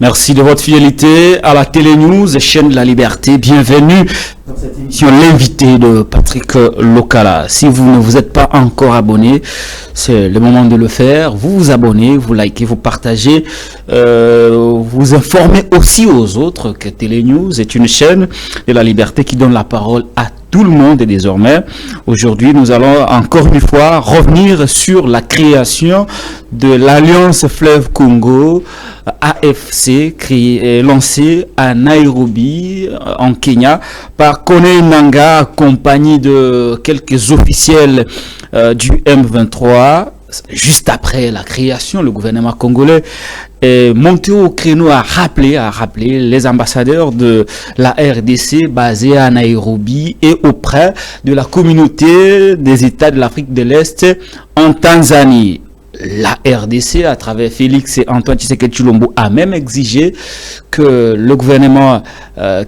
Merci de votre fidélité à la Télé News, chaîne de la liberté. Bienvenue dans cette émission, l'invité de Patrick Lokala. Si vous ne vous êtes pas encore abonné, c'est le moment de le faire. Vous vous abonnez, vous likez, vous partagez, vous informez aussi aux autres que Télé News est une chaîne de la liberté qui donne la parole à tout le monde. Et désormais, aujourd'hui, nous allons encore une fois revenir sur la création de l'Alliance Fleuve Congo, AFC, lancée à Nairobi, en Kenya, par Kone Nanga, accompagné de quelques officiels du M23. Juste après la création, le gouvernement congolais est monté au créneau à rappeler les ambassadeurs de la RDC basés à Nairobi et auprès de la communauté des États de l'Afrique de l'Est en Tanzanie. La RDC, à travers Félix et Antoine Tshisekedi Tshilombo, a même exigé que le gouvernement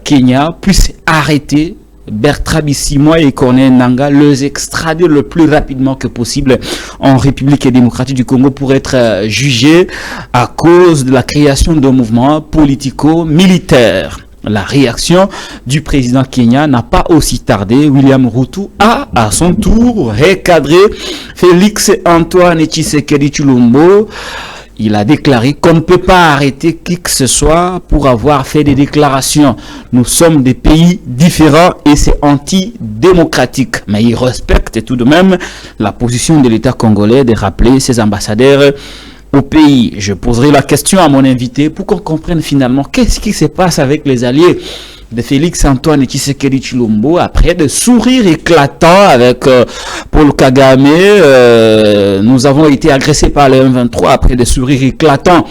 kenyan puisse arrêter Bertrand Bisimwa et Kone Nanga, les extrader le plus rapidement que possible en République démocratique du Congo pour être jugés à cause de la création d'un mouvement politico-militaire. La réaction du président kenyan n'a pas aussi tardé. William Ruto a, à son tour, recadré Félix Antoine Tshisekedi Tshilombo. Il a déclaré qu'on ne peut pas arrêter qui que ce soit pour avoir fait des déclarations. Nous sommes des pays différents et c'est antidémocratique. Mais il respecte tout de même la position de l'État congolais de rappeler ses ambassadeurs au pays. Je poserai la question à mon invité pour qu'on comprenne finalement qu'est-ce qui se passe avec les alliés de Félix Antoine Tshisekedi Tshilombo après de sourires éclatants avec Paul Kagame. Nous avons été agressés par le M23 après des sourires éclatants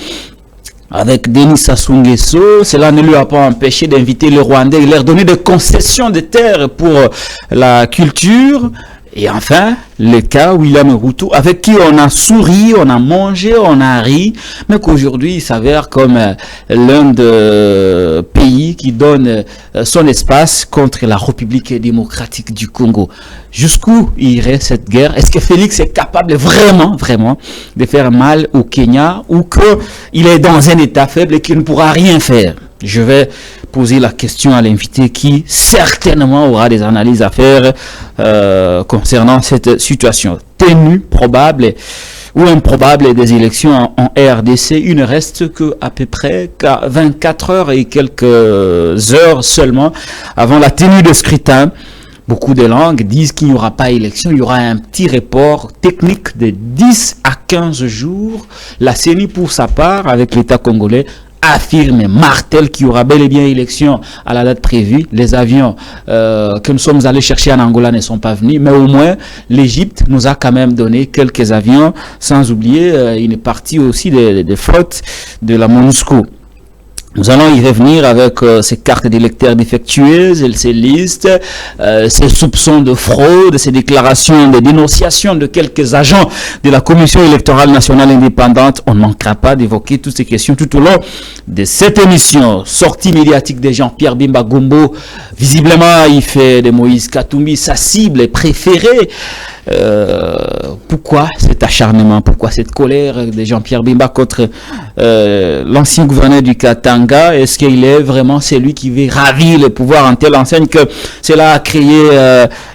avec Denis Sassou Nguesso. Cela ne lui a pas empêché d'inviter les Rwandais et leur donner des concessions de terre pour la culture. Et enfin, le cas William Ruto, avec qui on a souri, on a mangé, on a ri, mais qu'aujourd'hui il s'avère comme l'un des pays qui donne son espace contre la République démocratique du Congo. Jusqu'où irait cette guerre? Est-ce que Félix est capable vraiment de faire mal au Kenya ou qu'il est dans un état faible et qu'il ne pourra rien faire? Je vais poser la question à l'invité qui certainement aura des analyses à faire concernant cette situation. Tenue probable ou improbable des élections en RDC, il ne reste qu'à peu près 24 heures et quelques heures seulement avant la tenue de scrutin. Beaucoup de langues disent qu'il n'y aura pas élection, il y aura un petit report technique de 10 à 15 jours. La CENI, pour sa part, avec l'État congolais, affirme, martèle qu'il y aura bel et bien élection à la date prévue. Les avions que nous sommes allés chercher en Angola ne sont pas venus, mais au moins l'Égypte nous a quand même donné quelques avions, sans oublier une partie aussi des flottes de la MONUSCO. Nous allons y revenir avec ces cartes d'électeurs défectueuses, ces listes, ces soupçons de fraude, ces déclarations de dénonciation de quelques agents de la Commission électorale nationale indépendante. On ne manquera pas d'évoquer toutes ces questions tout au long de cette émission. Sortie médiatique de Jean-Pierre Bemba Gombo. Visiblement, il fait de Moïse Katumbi sa cible préférée. Pourquoi cet acharnement? Pourquoi cette colère de Jean-Pierre Bemba contre l'ancien gouverneur du Katanga? Est-ce qu'il est vraiment celui qui veut ravir le pouvoir en telle enseigne que cela a créé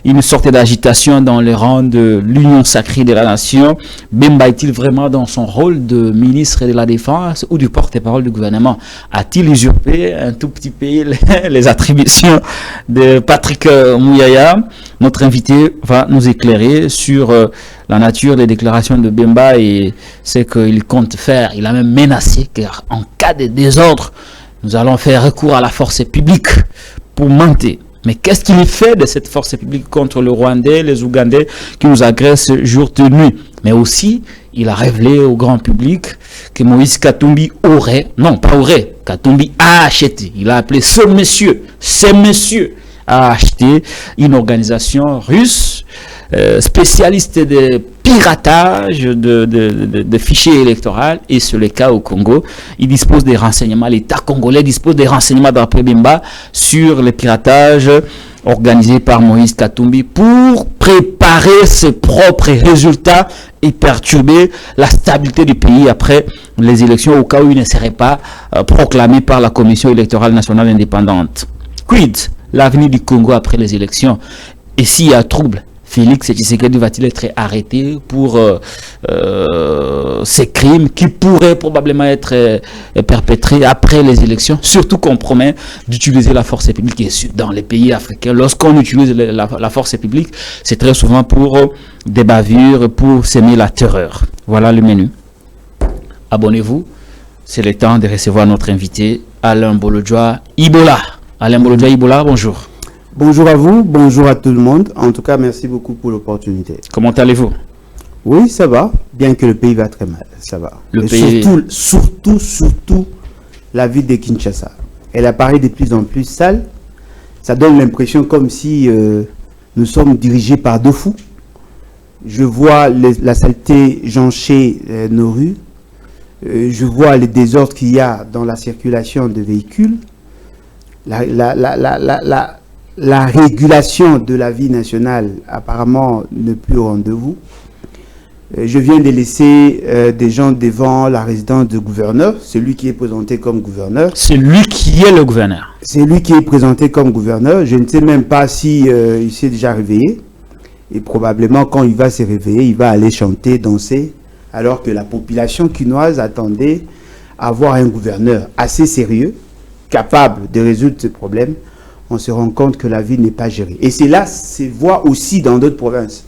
une sorte d'agitation dans les rangs de l'Union sacrée de la nation? Bemba est-il vraiment dans son rôle de ministre de la Défense ou du porte-parole du gouvernement? A-t-il usurpé un tout petit peu les attributions de Patrick Mouyaya? Notre invité va nous éclairer sur la nature des déclarations de Bemba et ce qu'il compte faire. Il a même menacé qu'en cas de désordre, nous allons faire recours à la force publique pour monter. Mais qu'est-ce qu'il fait de cette force publique contre le Rwandais, les Ougandais qui nous agressent jour et nuit? Mais aussi, il a révélé au grand public que Moïse Katumbi Katumbi a acheté. Il a appelé ces messieurs a acheté une organisation russe spécialiste de piratage de fichiers électoraux, et c'est le cas au Congo. Il dispose des renseignements, l'État congolais dispose des renseignements d'après Bemba sur le piratage organisé par Moïse Katumbi pour préparer ses propres résultats et perturber la stabilité du pays après les élections au cas où il ne serait pas proclamé par la Commission électorale nationale indépendante. Quid l'avenir du Congo après les élections? Et s'il y a trouble, Félix Tshisekedi va-t-il être arrêté pour ces crimes qui pourraient probablement être perpétrés après les élections? Surtout qu'on promet d'utiliser la force publique. Et dans les pays africains, lorsqu'on utilise la force publique, c'est très souvent pour des bavures, pour semer la terreur. Voilà le menu. Abonnez-vous. C'est le temps de recevoir notre invité, Alain Bolodjoa Ibola. Alain Bolodjoa Ibola, bonjour. Bonjour à vous, bonjour à tout le monde. En tout cas, merci beaucoup pour l'opportunité. Comment allez-vous? Oui, ça va, bien que le pays va très mal, ça va. Le pays... surtout, la ville de Kinshasa. Elle apparaît de plus en plus sale. Ça donne l'impression comme si nous sommes dirigés par deux fous. Je vois la saleté joncher nos rues. Je vois les désordres qu'il y a dans la circulation de véhicules. La régulation de la vie nationale apparemment n'est plus au rendez-vous. Je viens de laisser des gens devant la résidence du gouverneur, celui qui est présenté comme gouverneur. C'est lui qui est le gouverneur. C'est lui qui est présenté comme gouverneur. Je ne sais même pas si il s'est déjà réveillé. Et probablement quand il va se réveiller, il va aller chanter, danser, alors que la population quinoise attendait à avoir un gouverneur assez sérieux, capable de résoudre ce problème. On se rend compte que la ville n'est pas gérée. Et c'est là, se voit aussi dans d'autres provinces.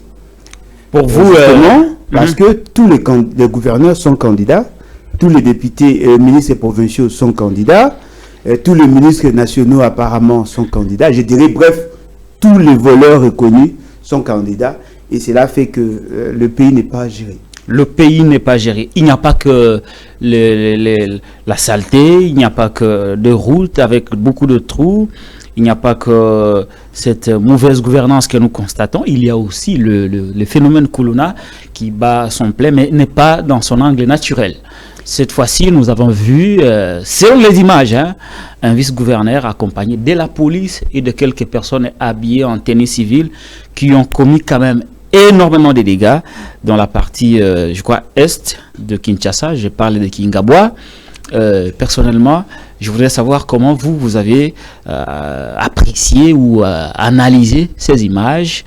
Pour vous, parce que tous les gouverneurs sont candidats, tous les députés et ministres provinciaux sont candidats, tous les ministres nationaux apparemment sont candidats. Je dirais, bref, tous les voleurs reconnus sont candidats. Et cela fait que le pays n'est pas géré. Le pays n'est pas géré. Il n'y a pas que la saleté, il n'y a pas que de routes avec beaucoup de trous. Il n'y a pas que cette mauvaise gouvernance que nous constatons, il y a aussi le phénomène Kuluna qui bat son plein, mais n'est pas dans son angle naturel. Cette fois-ci, nous avons vu, selon les images, un vice-gouverneur accompagné de la police et de quelques personnes habillées en tenue civile qui ont commis quand même énormément de dégâts dans la partie, je crois, est de Kinshasa. Je parle de Kingabwa. Personnellement, je voudrais savoir comment vous avez apprécié ou analysé ces images.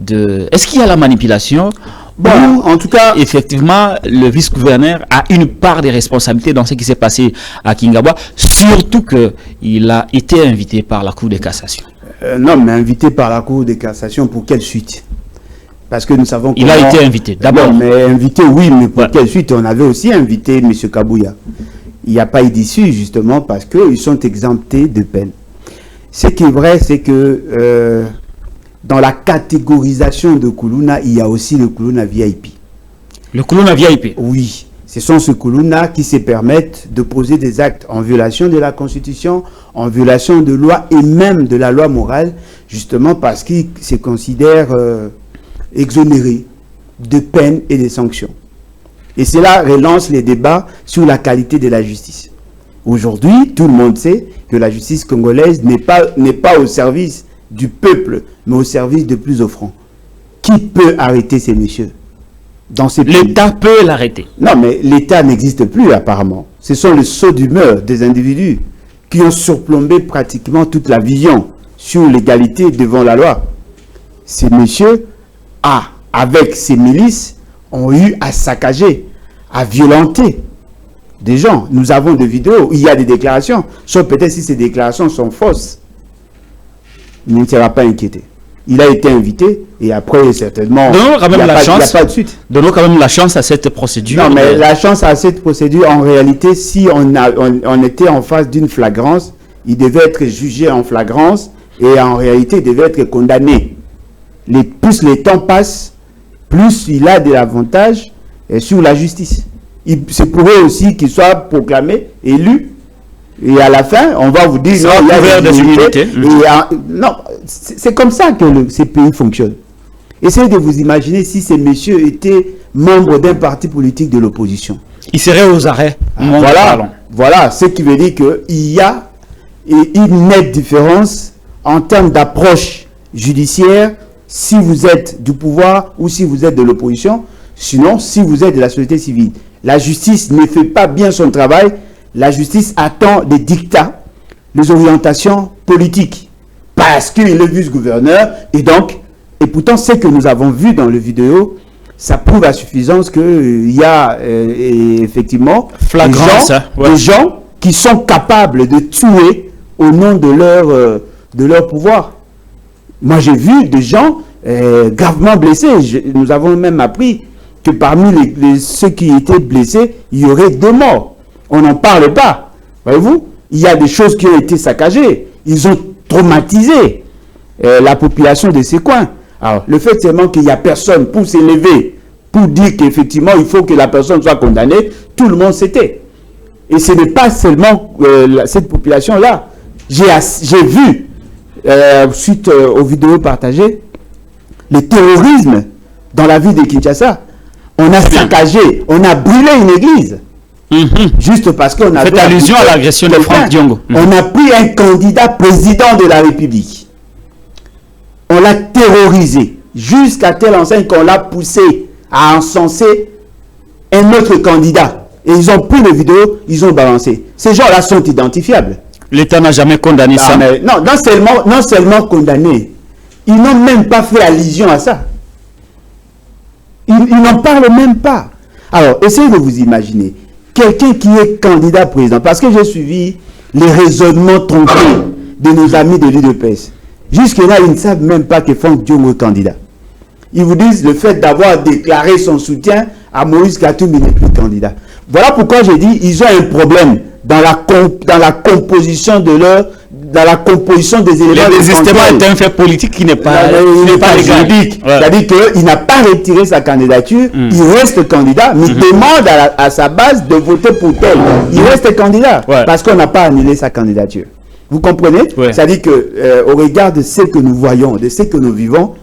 Est-ce qu'il y a la manipulation? Bon, en tout cas, effectivement, le vice-gouverneur a une part de responsabilité dans ce qui s'est passé à Kingabwa, surtout qu'il a été invité par la Cour de cassation. Non, mais invité par la Cour de cassation pour quelle suite? Parce que nous savons qu'il a été invité, d'abord. Mais invité, oui, mais pour quelle suite? On avait aussi invité M. Kabouya. Il n'y a pas eu d'issue, justement, parce qu'ils sont exemptés de peine. Ce qui est vrai, c'est que dans la catégorisation de Kuluna, il y a aussi le Kuluna VIP. Le Kuluna VIP? Oui. Ce sont ces Kuluna qui se permettent de poser des actes en violation de la Constitution, en violation de loi et même de la loi morale, justement parce qu'ils se considèrent exonérés de peines et de sanctions. Et cela relance les débats sur la qualité de la justice. Aujourd'hui, tout le monde sait que la justice congolaise n'est pas au service du peuple, mais au service de plus offrants. Qui peut arrêter ces messieurs dans ces pays? L'État peut l'arrêter. Non, mais l'État n'existe plus apparemment. Ce sont les sauts d'humeur des individus qui ont surplombé pratiquement toute la vision sur l'égalité devant la loi. Ces messieurs, avec ces milices, ont eu à saccager, à violenter des gens. Nous avons des vidéos, il y a des déclarations, sauf peut-être si ces déclarations sont fausses. Il ne sera pas inquiété. Il a été invité et après, certainement, il n'y a pas de suite. Donnons quand même la chance à cette procédure. Non, mais la chance à cette procédure, en réalité, si on était en face d'une flagrance, il devait être jugé en flagrance et en réalité, il devait être condamné. Plus les temps passent, plus il a de l'avantage sur la justice. Il se pourrait aussi qu'il soit proclamé, élu, et à la fin, on va vous dire, non, il y a des immunités. Non, c'est comme ça que ces pays fonctionnent. Essayez de vous imaginer si ces messieurs étaient membres d'un parti politique de l'opposition. Ils seraient aux arrêts. Voilà, ce qui veut dire qu'il y a une nette différence en termes d'approche judiciaire si vous êtes du pouvoir ou si vous êtes de l'opposition, sinon si vous êtes de la société civile. La justice ne fait pas bien son travail, la justice attend des dictats, des orientations politiques, parce qu'il est vice-gouverneur, et pourtant ce que nous avons vu dans le vidéo, ça prouve à suffisance qu'il y a effectivement des gens qui sont capables de tuer au nom de leur pouvoir. Moi, j'ai vu des gens gravement blessés. Nous avons même appris que parmi ceux qui étaient blessés, il y aurait 2 morts. On n'en parle pas. Voyez-vous, il y a des choses qui ont été saccagées. Ils ont traumatisé la population de ces coins. Alors, le fait seulement qu'il n'y a personne pour s'élever, pour dire qu'effectivement, il faut que la personne soit condamnée, tout le monde s'était. Et ce n'est pas seulement cette population-là. J'ai vu, suite aux vidéos partagées, le terrorisme dans la ville de Kinshasa. On a saccagé, on a brûlé une église. Juste parce qu'on a fait allusion à l'agression de Franck Diongo. On a pris un candidat président de la République. On l'a terrorisé jusqu'à telle enseigne qu'on l'a poussé à encenser un autre candidat. Et ils ont pris les vidéos, ils ont balancé. Ces gens-là sont identifiables. L'État n'a jamais condamné ça. Non seulement condamné, ils n'ont même pas fait allusion à ça. Ils n'en parlent même pas. Alors, essayez de vous imaginer. Quelqu'un qui est candidat président, parce que j'ai suivi les raisonnements trompés de nos amis de l'UDPS. Jusque-là, ils ne savent même pas que Franck Diongo est candidat. Ils vous disent le fait d'avoir déclaré son soutien à Moïse Katumbi, il n'est plus candidat. Voilà pourquoi j'ai dit ils ont un problème dans la composition de des éléments. Le désistement est un fait politique qui n'est pas juridique. Ouais. C'est-à-dire qu'il n'a pas retiré sa candidature, il reste candidat, mais demande à sa base de voter pour tel. Il reste candidat parce qu'on n'a pas annulé sa candidature. Vous comprenez? C'est-à-dire qu'au regard de ce que nous voyons, de ce que nous vivons,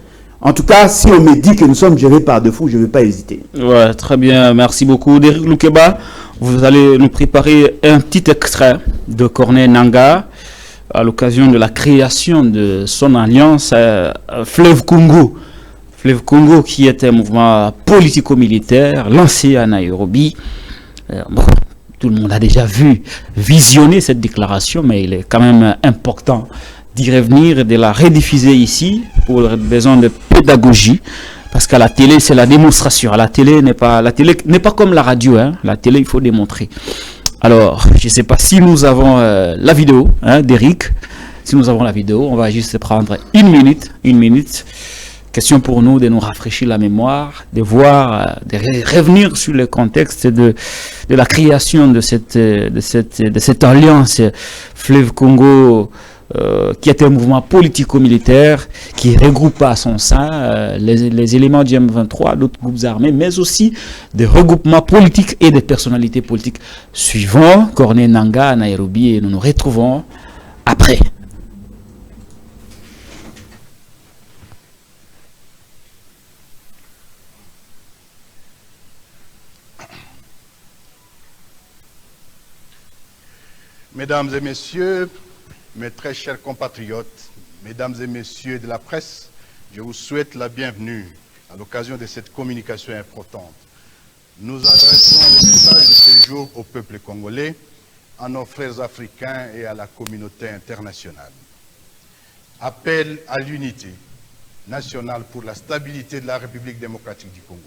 en tout cas, si on me dit que nous sommes gérés par de fous, je ne vais pas hésiter. Ouais, très bien, merci beaucoup. Derrick Loukeba, vous allez nous préparer un petit extrait de Corneille Nangaa à l'occasion de la création de son alliance Fleuve Congo. Fleuve Congo qui est un mouvement politico-militaire lancé à Nairobi. Tout le monde a déjà visionné cette déclaration, mais il est quand même important d'y revenir et de la rediffuser ici pour besoin de pédagogie, parce qu'à la télé c'est la démonstration. La télé n'est pas comme la radio, hein. La télé il faut démontrer. Alors je ne sais pas si nous avons la vidéo d'Eric. Si nous avons la vidéo, on va juste prendre une minute. Question pour nous de nous rafraîchir la mémoire, de voir, de revenir sur le contexte de la création de cette alliance Fleuve Congo, qui est un mouvement politico-militaire qui regroupe à son sein les éléments du M23, d'autres groupes armés, mais aussi des regroupements politiques et des personnalités politiques. Suivons Corneille Nangaa à Nairobi et nous nous retrouvons après. Mesdames et messieurs, mes très chers compatriotes, mesdames et messieurs de la presse, je vous souhaite la bienvenue à l'occasion de cette communication importante. Nous adressons le message de ce jour au peuple congolais, à nos frères africains et à la communauté internationale. Appel à l'unité nationale pour la stabilité de la République démocratique du Congo.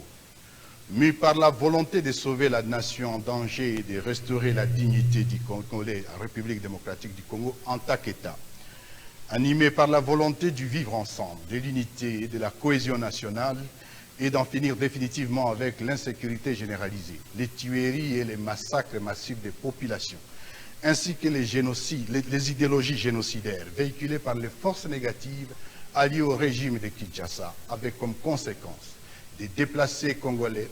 Mû par la volonté de sauver la nation en danger et de restaurer la dignité du Congolais, la République démocratique du Congo en tant qu'État. Animé par la volonté du vivre ensemble, de l'unité et de la cohésion nationale, et d'en finir définitivement avec l'insécurité généralisée, les tueries et les massacres massifs des populations, ainsi que les idéologies génocidaires véhiculées par les forces négatives alliées au régime de Kinshasa, avec comme conséquence des déplacés congolais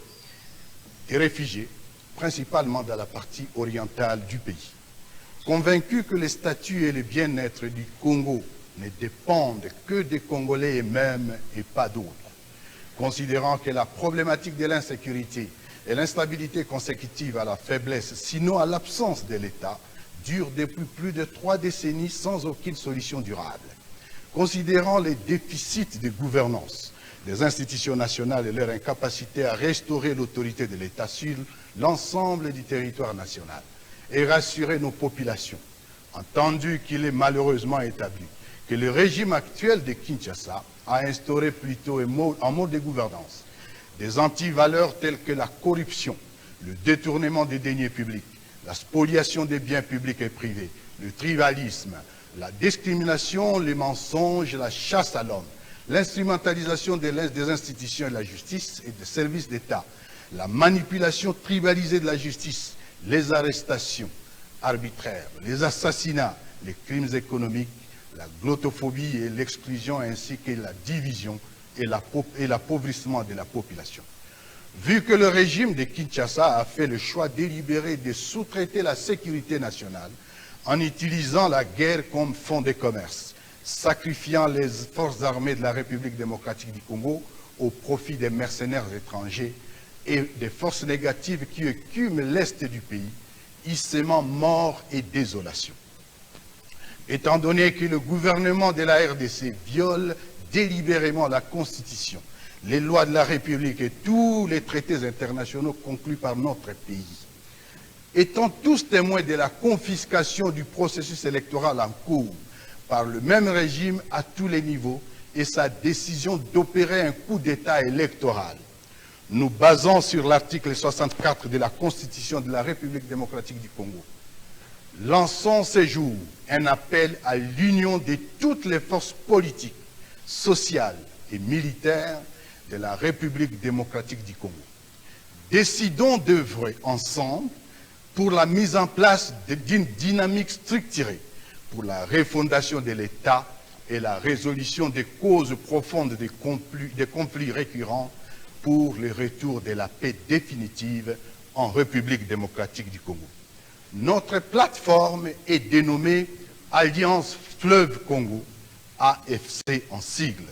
et réfugiés, principalement dans la partie orientale du pays. Convaincus que les statuts et le bien-être du Congo ne dépendent que des Congolais eux-mêmes et pas d'autres, considérant que la problématique de l'insécurité et l'instabilité consécutive à la faiblesse, sinon à l'absence de l'État, dure depuis plus de 3 décennies sans aucune solution durable. Considérant les déficits de gouvernance des institutions nationales et leur incapacité à restaurer l'autorité de l'État sur l'ensemble du territoire national et rassurer nos populations, entendu qu'il est malheureusement établi que le régime actuel de Kinshasa a instauré plutôt en mode de gouvernance des antivaleurs telles que la corruption, le détournement des deniers publics, la spoliation des biens publics et privés, le tribalisme, la discrimination, les mensonges, la chasse à l'homme, l'instrumentalisation des institutions et de la justice et des services d'État, la manipulation tribalisée de la justice, les arrestations arbitraires, les assassinats, les crimes économiques, la glottophobie et l'exclusion ainsi que la division et l'appauvrissement de la population. Vu que le régime de Kinshasa a fait le choix délibéré de sous-traiter la sécurité nationale en utilisant la guerre comme fonds de commerce, sacrifiant les forces armées de la République démocratique du Congo au profit des mercenaires étrangers et des forces négatives qui écument l'Est du pays, y sèmant mort et désolation. Étant donné que le gouvernement de la RDC viole délibérément la Constitution, les lois de la République et tous les traités internationaux conclus par notre pays, étant tous témoins de la confiscation du processus électoral en cours par le même régime à tous les niveaux et sa décision d'opérer un coup d'État électoral, nous basons sur l'article 64 de la Constitution de la République démocratique du Congo. Lançons ce jour un appel à l'union de toutes les forces politiques, sociales et militaires de la République démocratique du Congo. Décidons d'œuvrer ensemble pour la mise en place d'une dynamique structurée pour la refondation de l'État et la résolution des causes profondes des conflits récurrents pour le retour de la paix définitive en République démocratique du Congo. Notre plateforme est dénommée Alliance Fleuve Congo, AFC en sigle.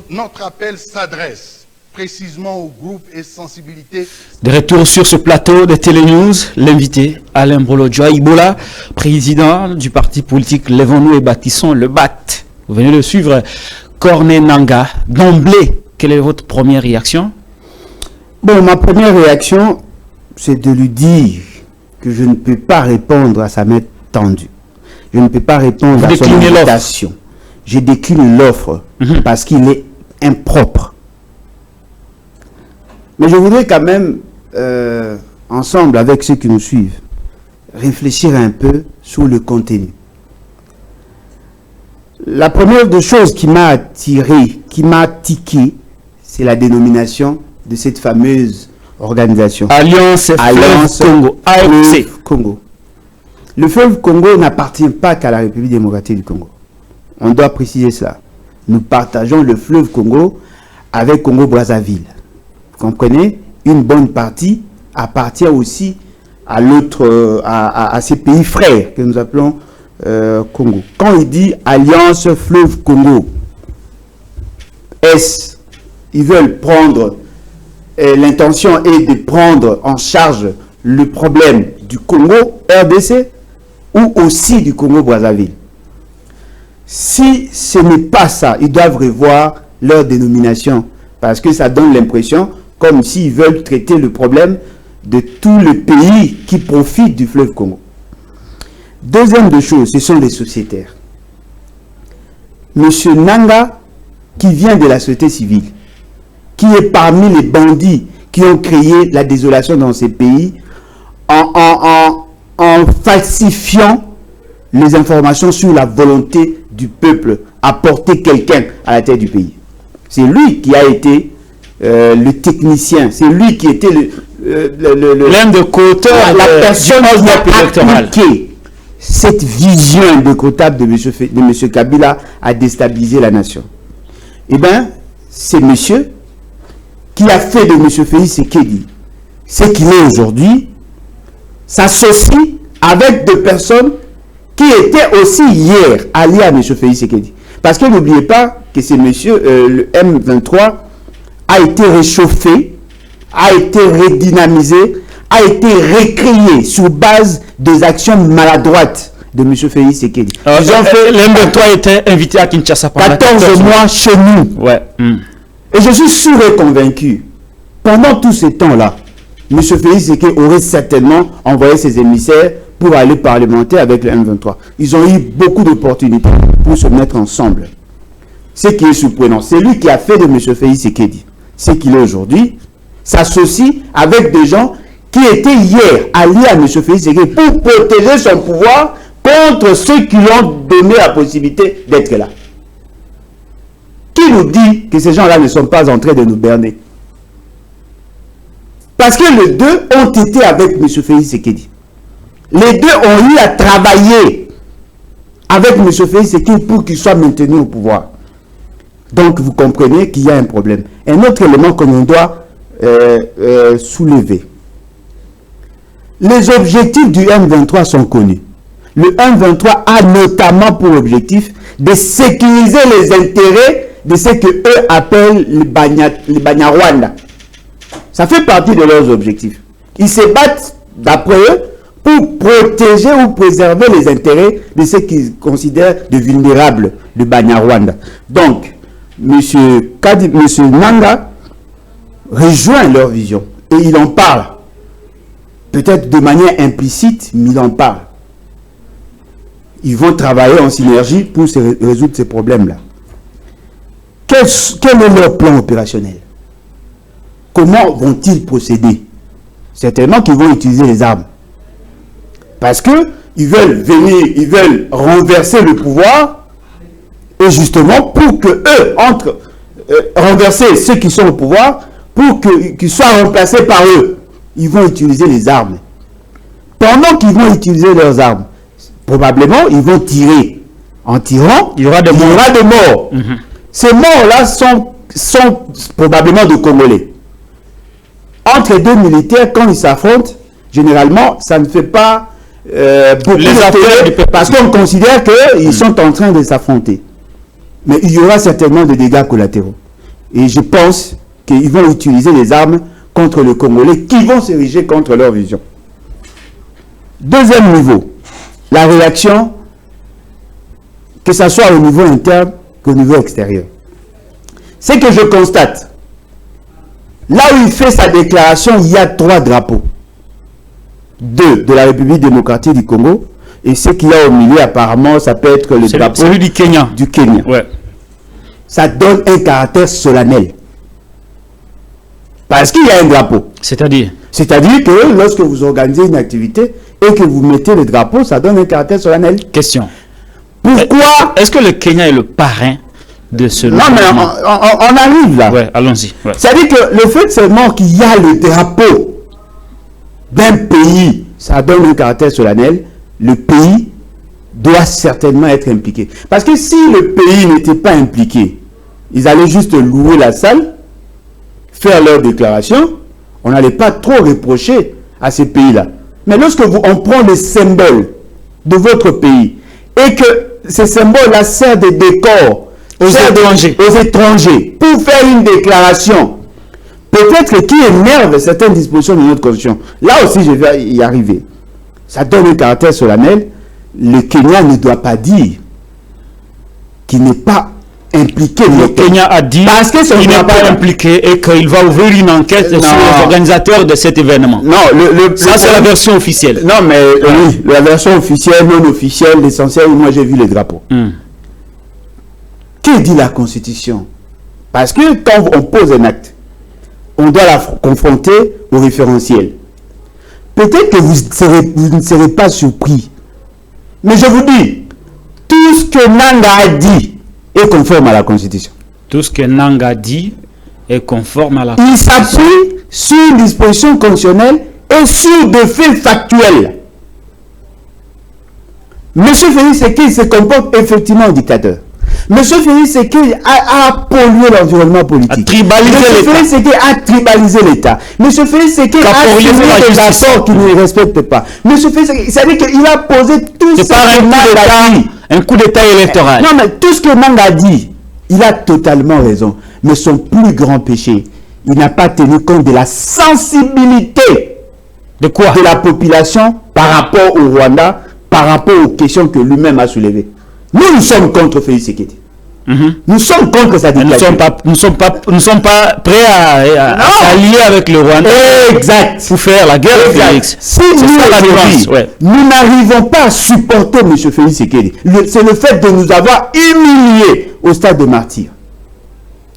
Notre appel s'adresse précisément au groupe et sensibilité. De retour sur ce plateau de Télénews, l'invité Alain Brolo-Joa Ibola, président du parti politique Lèvons-nous et bâtissons le BAT. Vous venez de suivre Corneille Nangaa. D'emblée, quelle est votre première réaction? Bon, ma première réaction, c'est de lui dire que je ne peux pas répondre à sa main tendue. Je ne peux pas répondre à son invitation. Je décline l'offre parce qu'il est impropre. Mais je voudrais quand même, ensemble avec ceux qui nous suivent, réfléchir un peu sur le contenu. La première des choses qui m'a attiré, qui m'a tiqué, c'est la dénomination de cette fameuse organisation. Alliance Fleuve Congo, AFC. Congo. Le fleuve Congo n'appartient pas qu'à la République démocratique du Congo. On doit préciser cela. Nous partageons le fleuve Congo avec Congo-Brazzaville. Vous comprenez? Une bonne partie appartient aussi à l'autre, à ces pays frères que nous appelons Congo. Quand il dit Alliance Fleuve Congo, ils veulent prendre, l'intention est de prendre en charge le problème du Congo, RDC, ou aussi du Congo-Brazzaville. Si ce n'est pas ça, ils doivent revoir leur dénomination, parce que ça donne l'impression comme s'ils veulent traiter le problème de tout le pays qui profite du fleuve Congo. Deuxième de choses, ce sont les sociétaires. Monsieur Nangaa, qui vient de la société civile, qui est parmi les bandits qui ont créé la désolation dans ces pays en falsifiant les informations sur la volonté du peuple à porter quelqu'un à la tête du pays. C'est lui qui a été le technicien, c'est lui qui était l'un des co-auteurs, la personne qui a appliqué cette vision indécrottable de M. Kabila à déstabiliser la nation. Eh bien, c'est monsieur qui a fait de M. Félix Tshisekedi ce qu'il est aujourd'hui, s'associe avec deux personnes qui étaient aussi hier alliés à M. Félix Tshisekedi. Parce que n'oubliez pas que c'est monsieur, le M23 a été réchauffé, a été redynamisé, a été récréé sur base des actions maladroites de M. Félix Tshisekedi. Ils ont fait l'M23 était invité à Kinshasa pendant 14 mois chez nous. Ouais. Et je suis sûr et convaincu, pendant tout ce temps-là, M. Félix Tshisekedi aurait certainement envoyé ses émissaires pour aller parlementer avec le M23. Ils ont eu beaucoup d'opportunités pour se mettre ensemble. Ce qui est surprenant, c'est lui qui a fait de M. Félix Tshisekedi ce qu'il est aujourd'hui, s'associe avec des gens qui étaient hier alliés à M. Félix Tshisekedi pour protéger son pouvoir contre ceux qui lui ont donné la possibilité d'être là. Qui nous dit que ces gens-là ne sont pas en train de nous berner? Parce que les deux ont été avec M. Félix Tshisekedi. Les deux ont eu à travailler avec M. Félix Tshisekedi pour qu'il soit maintenu au pouvoir. Donc vous comprenez qu'il y a un problème. Un autre élément que l'on doit soulever. Les objectifs du M23 sont connus. Le M23 a notamment pour objectif de sécuriser les intérêts de ce que eux appellent les Banyarwanda. Ça fait partie de leurs objectifs. Ils se battent, d'après eux, pour protéger ou préserver les intérêts de ceux qu'ils considèrent de vulnérables, de Banyarwanda. Donc, M. Nanga rejoint leur vision et il en parle. Peut-être de manière implicite, mais il en parle. Ils vont travailler en synergie pour résoudre ces problèmes-là. Quel est leur plan opérationnel? Comment vont-ils procéder? Certainement qu'ils vont utiliser les armes. Parce qu'ils veulent venir, ils veulent renverser le pouvoir. Et justement, pour que eux, renverser ceux qui sont au pouvoir, pour qu'ils soient remplacés par eux, ils vont utiliser les armes. Pendant qu'ils vont utiliser leurs armes, probablement, ils vont tirer. En tirant, il y aura des morts. Ces morts-là sont probablement de Congolais. Entre deux militaires, quand ils s'affrontent, généralement, ça ne fait pas beaucoup d'intérêt parce qu'on considère qu'ils sont en train de s'affronter. Mais il y aura certainement des dégâts collatéraux. Et je pense qu'ils vont utiliser les armes contre les Congolais qui vont s'ériger contre leur vision. Deuxième niveau, la réaction, que ce soit au niveau interne qu'au niveau extérieur. C'est que je constate, là où il fait sa déclaration, il y a 3 drapeaux. 2 de la République démocratique du Congo, et ce qu'il y a au milieu, apparemment, ça peut être le drapeau celui du Kenya. Ouais. Ça donne un caractère solennel. Parce qu'il y a un drapeau. C'est-à-dire que lorsque vous organisez une activité et que vous mettez le drapeau, ça donne un caractère solennel. Question. Pourquoi? Est-ce que le Kenya est le parrain de ce... Non, mais on arrive là. Ouais, allons-y. Ouais. C'est-à-dire que le fait seulement qu'il y a le drapeau d'un pays, ça donne un caractère solennel. Le pays doit certainement être impliqué. Parce que si le pays n'était pas impliqué, ils allaient juste louer la salle, faire leur déclaration, on n'allait pas trop reprocher à ces pays-là. Mais lorsque on prend les symboles de votre pays et que ces symboles-là servent de décor aux étrangers pour faire une déclaration, peut-être qui énerve certaines dispositions de notre constitution. Là aussi, je vais y arriver. Ça donne un caractère solennel. Le Kenya ne doit pas dire qu'il n'est pas impliqué. Le Kenya a dit qu'il n'est pas impliqué et qu'il va ouvrir une enquête sur les organisateurs de cet événement. Non, ça c'est la version officielle. Non, mais oui, la version officielle, non officielle, l'essentiel, moi j'ai vu les drapeaux. Que dit la Constitution? Parce que quand on pose un acte, on doit la confronter au référentiel. Peut-être que vous ne serez pas surpris. Mais je vous dis, tout ce que Nanga a dit est conforme à la Constitution. Tout ce que Nanga a dit est conforme à la Constitution. Il s'appuie sur une disposition constitutionnelle et sur des faits factuels. M. Félix Tshisekedi se comporte effectivement en dictateur. M. Félix Tshisekedi a pollué l'environnement politique. M. Félix Tshisekedi a tribalisé l'État. M. Félix Tshisekedi a signé des accords qu'il ne respecte pas. M. Félix Tshisekedi, c'est-à-dire qu'il a posé tout ce que Nanga a dit. Un coup d'État électoral. Non, mais tout ce que Nanga a dit, il a totalement raison. Mais son plus grand péché, il n'a pas tenu compte de la sensibilité de quoi? De la population par rapport au Rwanda, par rapport aux questions que lui-même a soulevées. Nous sommes contre Félix Tshisekedi. Nous sommes contre sa dictature. Nous ne sommes pas prêts à s'allier avec le Rwanda. Exact. Pour faire la guerre, Félix. Si nous n'arrivons pas à supporter M. Félix Tshisekedi, c'est le fait de nous avoir humiliés au stade de martyr.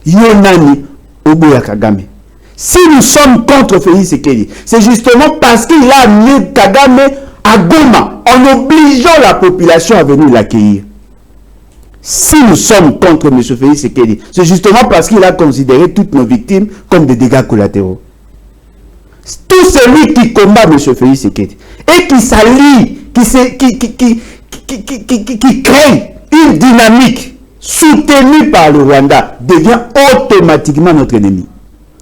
Yonani Oboya Kagame. Si nous sommes contre Félix Tshisekedi, c'est justement parce qu'il a amené Kagame à Goma en obligeant la population à venir l'accueillir. Si nous sommes contre M. Félix Tshisekedi, c'est justement parce qu'il a considéré toutes nos victimes comme des dégâts collatéraux. Tout celui qui combat M. Félix Tshisekedi et qui s'allie, qui crée une dynamique soutenue par le Rwanda devient automatiquement notre ennemi.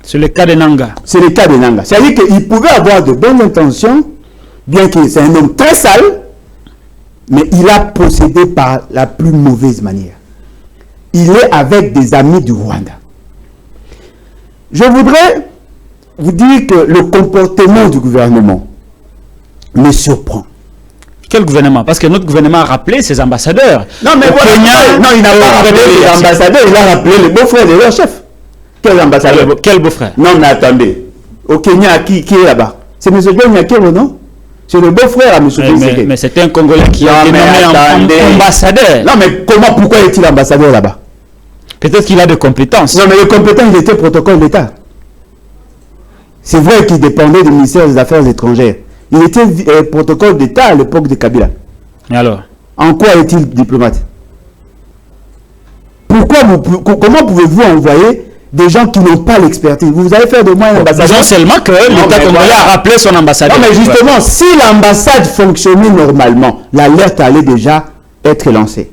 C'est le cas de Nanga. C'est le cas de Nanga. C'est-à-dire qu'il pouvait avoir de bonnes intentions, bien que c'est un homme très sale, mais il a procédé par la plus mauvaise manière. Il est avec des amis du Rwanda. Je voudrais vous dire que le comportement du gouvernement me surprend. Quel gouvernement? Parce que notre gouvernement a rappelé ses ambassadeurs. Non, mais voilà, non, il n'a pas rappelé les ambassadeurs, il a rappelé le beau-frère de leur chef. Quel ambassadeur? Quel beau-frère? Non, mais attendez. Au Kenya, qui est là-bas? C'est M. John Nyakero, non? C'est le beau-frère à M. Tshisekedi. Mais c'est un Congolais qui a été nommé ambassadeur. Non, mais pourquoi est-il ambassadeur là-bas? Peut-être qu'il a des compétences. Non, mais le compétent, il était protocole d'État. C'est vrai qu'il dépendait du ministère des Affaires étrangères. Il était protocole d'État à l'époque de Kabila. Et alors? En quoi est-il diplomate? Comment pouvez-vous envoyer des gens qui n'ont pas l'expertise? Vous allez faire de moi un ambassadeur. Disons seulement que l'État congolais a rappelé son ambassadeur. Non, mais justement, si l'ambassade fonctionnait normalement, l'alerte allait déjà être lancée.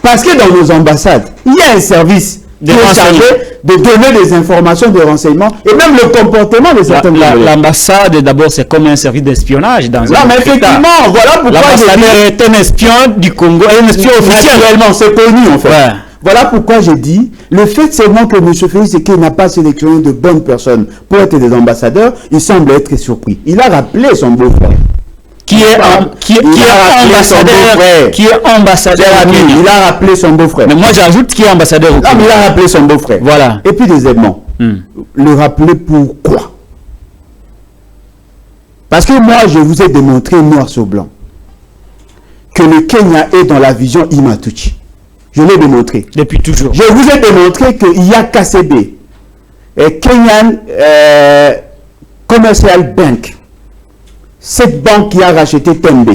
Parce que dans nos ambassades, il y a un service qui est chargé de donner des informations de renseignement et même le comportement de certains Congolais. L'ambassade, d'abord, c'est comme un service d'espionnage dans non, mais effectivement, voilà pourquoi l'ambassadeur est un espion du Congo, un espion officiel. Réellement, c'est connu en fait. Ouais. Voilà pourquoi j'ai dit, le fait seulement que M. Félix Tshisekedi n'a pas sélectionné de bonnes personnes pour être des ambassadeurs, il semble être surpris. Il a rappelé son beau-frère. Qui est ambassadeur il a rappelé son beau-frère. Mais moi j'ajoute qui est ambassadeur au Kenya. Non, mais il a rappelé son beau-frère. Voilà. Et puis deuxièmement, le rappeler pourquoi? Parce que moi je vous ai démontré noir sur blanc que le Kenya est dans la vision Imatuchi. Je l'ai démontré. Depuis toujours. Je vous ai démontré qu'il y a KCB, Kenyan Commercial Bank, cette banque qui a racheté Tembe.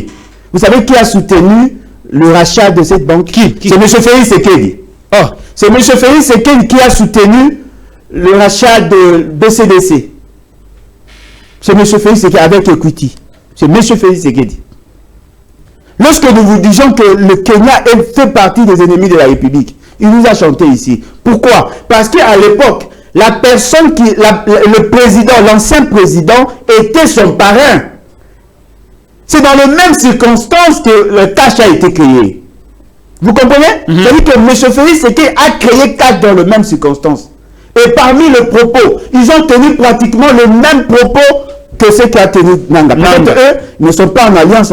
Vous savez qui a soutenu le rachat de cette banque? Qui? C'est M. Félix Tshisekedi. Oh, c'est M. Félix Tshisekedi qui a soutenu le rachat de BCDC. C'est M. Félix Tshisekedi avec Equity. C'est M. Félix Tshisekedi. Lorsque nous vous disons que le Kenya fait partie des ennemis de la République, il nous a chanté ici. Pourquoi? Parce qu'à l'époque, la personne le président, l'ancien président, était son parrain. C'est dans les mêmes circonstances que le cash a été créé. Vous comprenez? C'est-à-dire que M. Félix Tshisekedi a créé cash dans les mêmes circonstances. Et parmi les propos, ils ont tenu pratiquement le même propos que ce qu'a tenu Nanga. Peut-être eux ne sont pas en alliance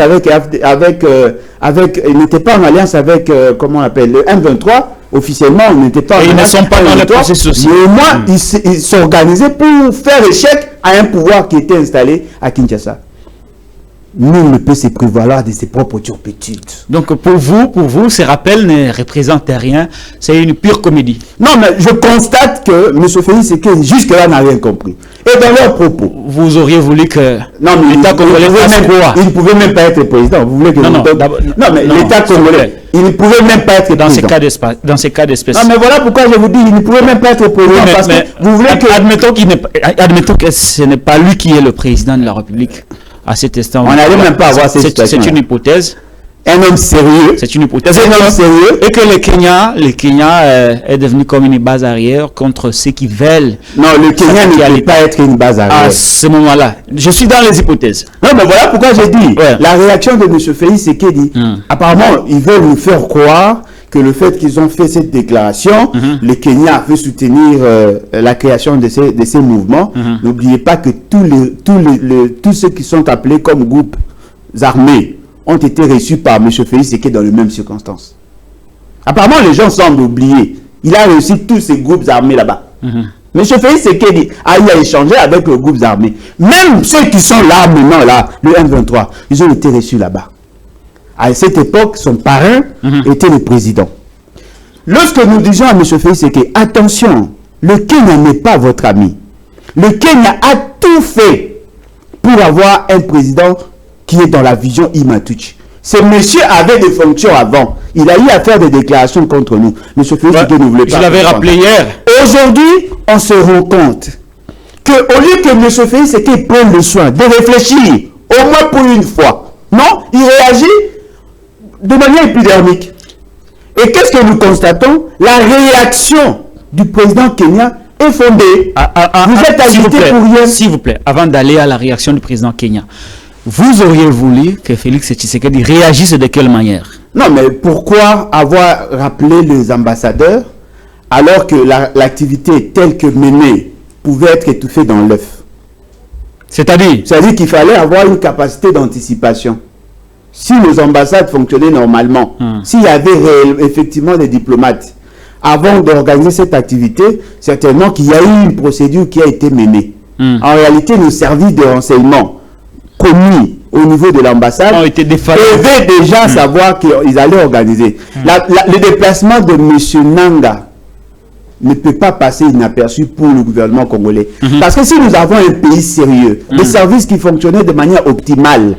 ils n'étaient pas en alliance avec, comment on appelle, le M23. Officiellement, ils n'étaient pas en alliance. Ils ne sont pas dans le processus. Mais au moins, ils s'organisaient pour faire échec à un pouvoir qui était installé à Kinshasa. Nul ne peut se prévaloir de ses propres turpitudes. Donc pour vous, ces rappels ne représentent rien. C'est une pure comédie. Non, mais je constate que M. Félix Tshisekedi jusque-là n'a rien compris. Et dans leurs propos, vous auriez voulu que l'État congolais fasse quoi? Il ne pouvait même pas être président. Vous voulez que non, mais l'État congolais, il ne pouvait même pas être dans président. Dans ces cas d'espèce. Non, mais voilà pourquoi je vous dis, il ne pouvait même pas être président. Oui, parce que vous voulez que... Admettons que ce n'est pas lui qui est le président de la République. À cet instant, on n'allait même pas avoir cette situation. C'est une hypothèse. Un homme sérieux. C'est une hypothèse. Un homme sérieux. Et que le Kenya est devenu comme une base arrière contre ceux qui veulent. Non, le Kenya ne peut pas être une base arrière. À ce moment-là, je suis dans les hypothèses. Non, mais voilà pourquoi j'ai dit. Ouais. La réaction de M. Félix Tshisekedi, apparemment, ils veulent nous faire croire que le fait qu'ils ont fait cette déclaration, le Kenya veut soutenir la création de ces mouvements. N'oubliez pas que tous ceux qui sont appelés comme groupes armés ont été reçus par M. Félix Tshisekedi dans les mêmes circonstances. Apparemment, les gens semblent oublier. Il a reçu tous ces groupes armés là-bas. M. Félix Tshisekedi a eu à échanger avec les groupes armés. Même ceux qui sont là maintenant, là, le M23, ils ont été reçus là-bas. À cette époque, son parrain était le président. Lorsque nous disons à M. Félix Tshisekedi, attention, le Kenya n'est pas votre ami. Le Kenya a tout fait pour avoir un président qui est dans la vision Imatuchi. Ce monsieur avait des fonctions avant. Il a eu à faire des déclarations contre nous. M. Félix Tshisekedi ne voulait pas. Je l'avais rappelé hier. Aujourd'hui, on se rend compte qu'au lieu que M. Félix Tshisekedi prenne le soin de réfléchir, au moins pour une fois, non, il réagit de manière épidermique. Et qu'est-ce que nous constatons? La réaction du président kenyan est fondée. Vous êtes agité pour rien. S'il vous plaît, avant d'aller à la réaction du président kenyan, vous auriez voulu que Félix Tshisekedi réagisse de quelle manière? Non, mais pourquoi avoir rappelé les ambassadeurs alors que l'activité telle que menée pouvait être étouffée dans l'œuf? C'est-à-dire qu'il fallait avoir une capacité d'anticipation. Si nos ambassades fonctionnaient normalement, s'il y avait effectivement des diplomates, avant d'organiser cette activité, certainement qu'il y a eu une procédure qui a été menée. En réalité, nos services de renseignement commis au niveau de l'ambassade devaient déjà savoir qu'ils allaient organiser. Le déplacement de M. Nanga ne peut pas passer inaperçu pour le gouvernement congolais. Parce que si nous avons un pays sérieux, des services qui fonctionnaient de manière optimale,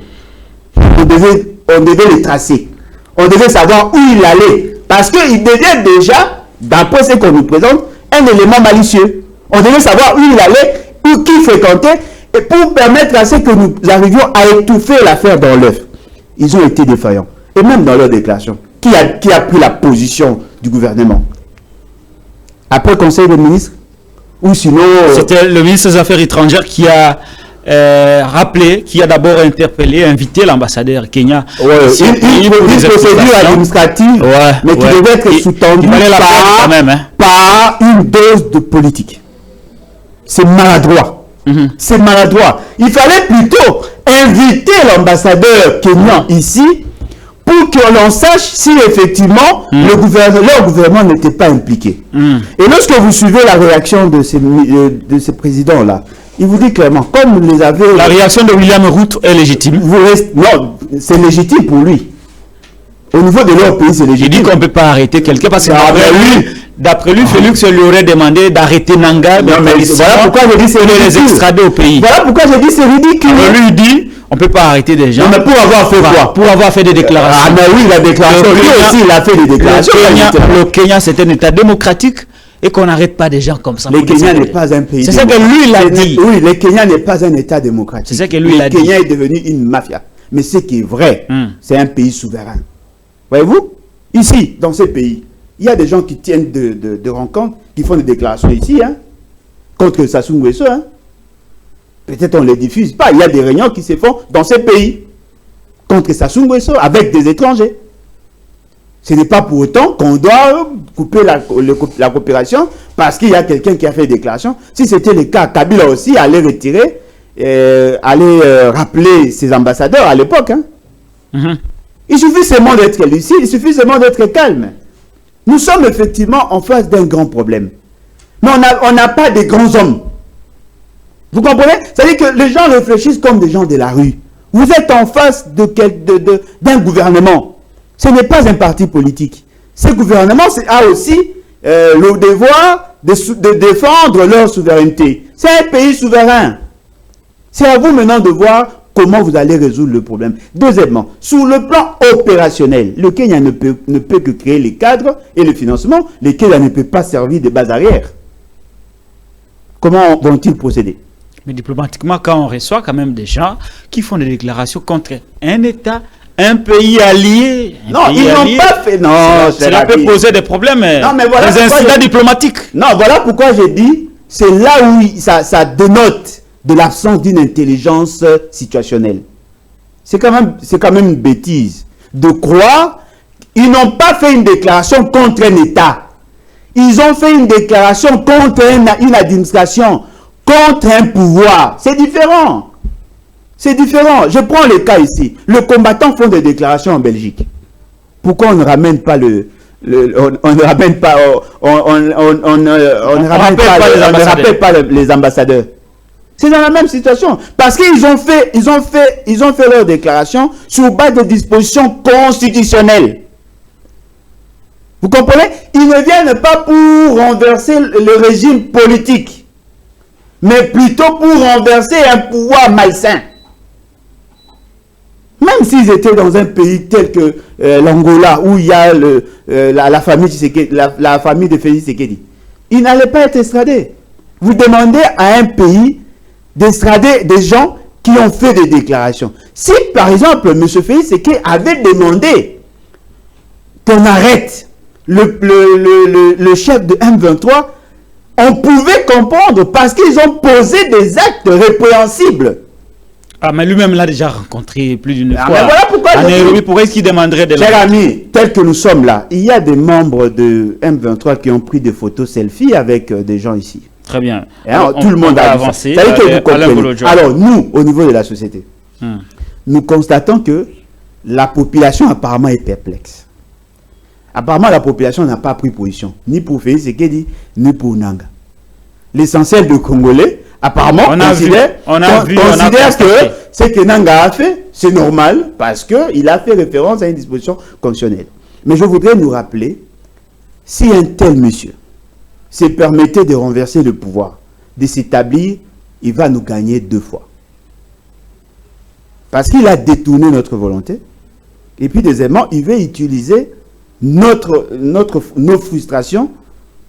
on devait les tracer. On devait savoir où il allait. Parce qu'il devait déjà, d'après ce qu'on nous présente, un élément malicieux. On devait savoir où il allait, qui fréquentait, et pour permettre à ce que nous arrivions à étouffer l'affaire dans l'œuf. Ils ont été défaillants. Et même dans leur déclaration. Qui a pris la position du gouvernement? Après le Conseil des ministres? Ou sinon... C'était le ministre des Affaires étrangères qui a rappelé, qui a d'abord interpellé, invité l'ambassadeur Kenya. Une procédure administrative, mais qui devait être sous-tendue par une dose de politique. C'est maladroit. C'est maladroit. Il fallait plutôt inviter l'ambassadeur kenyan ici pour que l'on sache si effectivement leur gouvernement n'était pas impliqué. Et lorsque vous suivez la réaction de ces présidents-là, il vous dit clairement, comme vous les avez... La réaction de William Ruto est légitime. Non, c'est légitime pour lui. Au niveau de leur pays, c'est légitime. Il dit qu'on ne peut pas arrêter quelqu'un parce que d'après lui, Félix lui aurait demandé d'arrêter Nanga, voilà pourquoi je dis c'est ridicule. Les extrader au pays. Voilà pourquoi je dis c'est ridicule. Lui dit, on ne peut pas arrêter des gens. Mais pour avoir fait quoi? Pour avoir fait des déclarations. Ah mais oui, la déclaration. Lui aussi, il a fait des déclarations. Le Kenya, c'est un État démocratique et qu'on n'arrête pas des gens comme ça. Le Kenya n'est pas un pays. C'est ça que lui, il a dit. Oui, le Kenya n'est pas un État démocratique. C'est ça que lui, il a dit. Le Kenya est devenu une mafia. Mais ce qui est vrai, c'est un pays souverain. Voyez-vous? Ici, dans ce pays, il y a des gens qui tiennent de rencontres, qui font des déclarations ici, contre Sassou Nguesso. Peut-être on ne les diffuse pas. Il y a des réunions qui se font dans ces pays contre Sassou Nguesso avec des étrangers. Ce n'est pas pour autant qu'on doit couper la coopération parce qu'il y a quelqu'un qui a fait des déclarations. Si c'était le cas, Kabila aussi allait retirer, allait rappeler ses ambassadeurs à l'époque. Il suffit seulement d'être lucide, il suffit seulement d'être calme. Nous sommes effectivement en face d'un grand problème. Mais on n'a pas de grands hommes. Vous comprenez? C'est-à-dire que les gens réfléchissent comme des gens de la rue. Vous êtes en face d'un gouvernement. Ce n'est pas un parti politique. Ce gouvernement a aussi le devoir de défendre leur souveraineté. C'est un pays souverain. C'est à vous maintenant de voir comment vous allez résoudre le problème. Deuxièmement, sur le plan opérationnel, le Kenya ne peut que créer les cadres et le financement. Le Kenya ne peut pas servir de base arrière. Comment vont-ils procéder? Mais diplomatiquement, quand on reçoit quand même des gens qui font des déclarations contre un État, un pays allié. Non, ils n'ont pas fait. Non, cela peut poser des problèmes. Non, mais voilà des incidents diplomatiques. Non, voilà pourquoi j'ai dit, c'est là où ça dénote de l'absence d'une intelligence situationnelle. C'est quand même une bêtise de croire qu'ils n'ont pas fait une déclaration contre un État. Ils ont fait une déclaration contre une administration, contre un pouvoir. C'est différent. C'est différent. Je prends le cas ici. Le combattant font des déclarations en Belgique. Pourquoi on ne ramène pas on ne ramène pas, on ne rappelle pas les ambassadeurs. C'est dans la même situation. Parce qu'ils ont fait leur déclaration sur base de dispositions constitutionnelles. Vous comprenez? Ils ne viennent pas pour renverser le régime politique, mais plutôt pour renverser un pouvoir malsain. Même s'ils étaient dans un pays tel que l'Angola, où il y a la famille de Félix Tshisekedi, ils n'allaient pas être extradés. Vous demandez à un pays d'extrader des gens qui ont fait des déclarations. Si, par exemple, M. Félix Tshisekedi avait demandé qu'on arrête le chef de M23, on pouvait comprendre parce qu'ils ont posé des actes répréhensibles. Ah, mais lui-même l'a déjà rencontré plus d'une fois. Mais voilà pourquoi Nairobi, pourquoi est-ce qu'il demanderait de la... Cher ami, tel que nous sommes là, il y a des membres de M23 qui ont pris des photos selfie avec des gens ici. Très bien. Alors, tout le monde a avancé. Alors, nous, au niveau de la société, nous constatons que la population apparemment est perplexe. Apparemment, la population n'a pas pris position, ni pour Félix Tshisekedi, ni pour Nanga. L'essentiel de Congolais, apparemment, considère que ce que Nanga a fait, c'est normal, parce qu'il a fait référence à une disposition constitutionnelle. Mais je voudrais nous rappeler, si un tel monsieur se permettait de renverser le pouvoir, de s'établir, il va nous gagner 2 fois. Parce qu'il a détourné notre volonté, et puis deuxièmement, il veut utiliser nos frustrations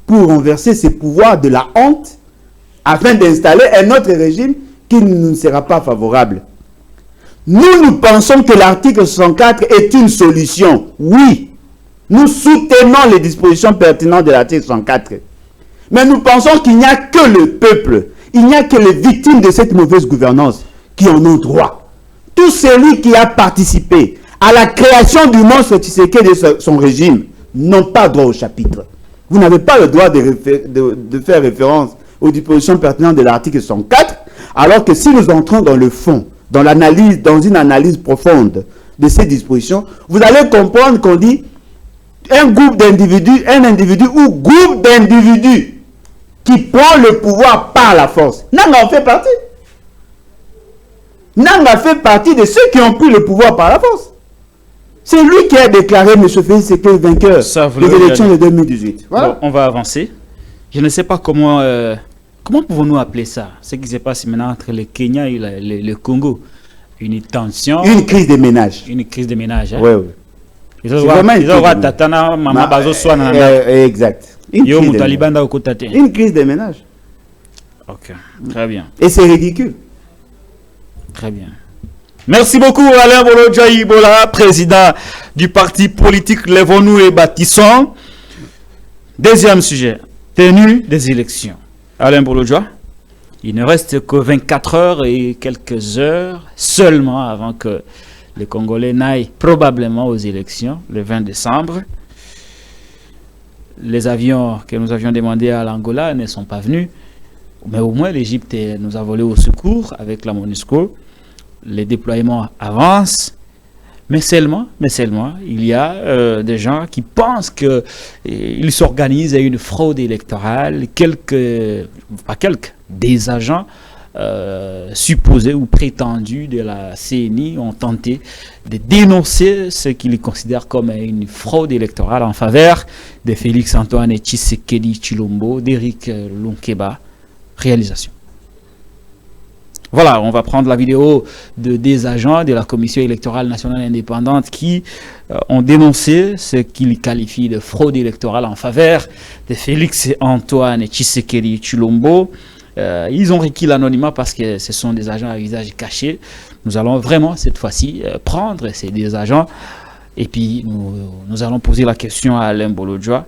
pour renverser ces pouvoirs de la honte afin d'installer un autre régime qui ne nous sera pas favorable. Nous pensons que l'article 64 est une solution. Oui, nous soutenons les dispositions pertinentes de l'article 64. Mais nous pensons qu'il n'y a que le peuple, il n'y a que les victimes de cette mauvaise gouvernance qui en ont droit. Tout celui qui a participé à la création du monstre Tshisekedi de son régime n'ont pas droit au chapitre. Vous n'avez pas le droit de faire référence aux dispositions pertinentes de l'article 104, alors que si nous entrons dans le fond, dans une analyse profonde de ces dispositions, vous allez comprendre qu'on dit un individu ou groupe d'individus qui prend le pouvoir par la force. Nanga en fait partie. Nanga fait partie de ceux qui ont pris le pouvoir par la force. C'est lui qui a déclaré M. Félix Tshisekedi vainqueur des élections de 2018. Voilà. Bon, on va avancer. Je ne sais pas comment pouvons-nous appeler ça, ce qui se passe maintenant entre le Kenya et le Congo. Une tension. Une crise des ménages. Une crise des ménages. Hein? Oui, oui. Ils ont tatana, maman bazo swana. Exact. Une crise des ménages. Ok, très bien. Et c'est ridicule. Très bien. Merci beaucoup Alain Bolodja Ibola, président du parti politique Lèvons-nous et Bâtissons. Deuxième sujet, tenue des élections. Alain Bolodja, il ne reste que 24 heures et quelques heures seulement avant que les Congolais n'aillent probablement aux élections le 20 décembre. Les avions que nous avions demandés à l'Angola ne sont pas venus, mais au moins l'Égypte nous a volé au secours avec la MONUSCO. Les déploiements avancent, mais seulement, il y a des gens qui pensent qu'il s'organise une fraude électorale. Des agents supposés ou prétendus de la CNI ont tenté de dénoncer ce qu'ils considèrent comme une fraude électorale en faveur de Félix Antoine Tshisekedi Tshilombo, d'Éric Lunkeba. Réalisation. Voilà, on va prendre la vidéo des agents de la Commission électorale nationale indépendante qui ont dénoncé ce qu'ils qualifient de fraude électorale en faveur de Félix Antoine Tshisekedi Tshilombo. Ils ont requis l'anonymat parce que ce sont des agents à visage caché. Nous allons vraiment cette fois-ci prendre ces deux agents et puis nous allons poser la question à Alain Bolodja.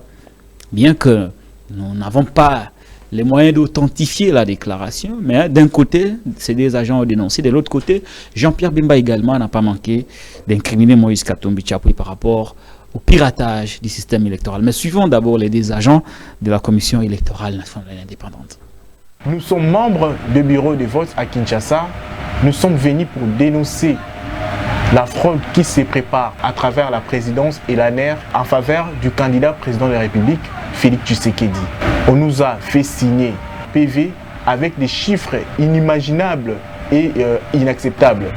Bien que nous n'avons pas les moyens d'authentifier la déclaration, mais d'un côté, ces deux agents ont dénoncé, de l'autre côté, Jean-Pierre Bemba également n'a pas manqué d'incriminer Moïse Katumbi Tchapoué par rapport au piratage du système électoral. Mais suivons d'abord les deux agents de la Commission électorale nationale indépendante. Nous sommes membres du bureau de vote à Kinshasa Nous sommes venus pour dénoncer la fraude qui se prépare à travers la présidence et l'ANER en faveur du candidat président de la République, Félix Tshisekedi. On nous a fait signer PV avec des chiffres inimaginables et inacceptables.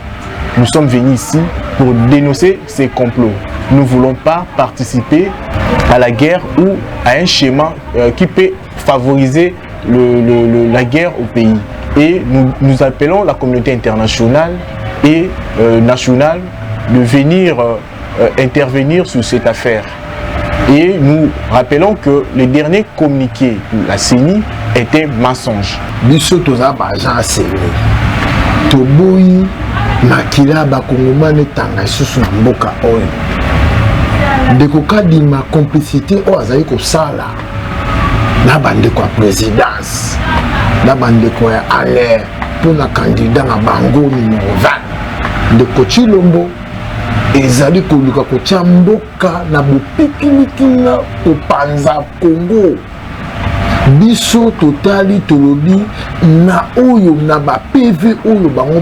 Nous sommes venus ici pour dénoncer ces complots. Nous ne voulons pas participer à la guerre ou à un schéma qui peut favoriser la guerre au pays. Et nous appelons la communauté internationale et nationale de venir intervenir sur cette affaire. Et nous rappelons que le dernier communiqué de la CENI était mensonge. Biso toza ba agent serré. Toboyi makila ba kongomane tanga susu na mboka oyo. Ndeko kadima complicité o azali ko sala na bandeko ya présidence na bandeko ya ANER pour na candidat na bango numéro 20. Ndeko Tshilombo ezali koluka kotia mboka na bopikiliki na kopanza Congo. Biso totali tolobi na oyo na ba PV oyo bango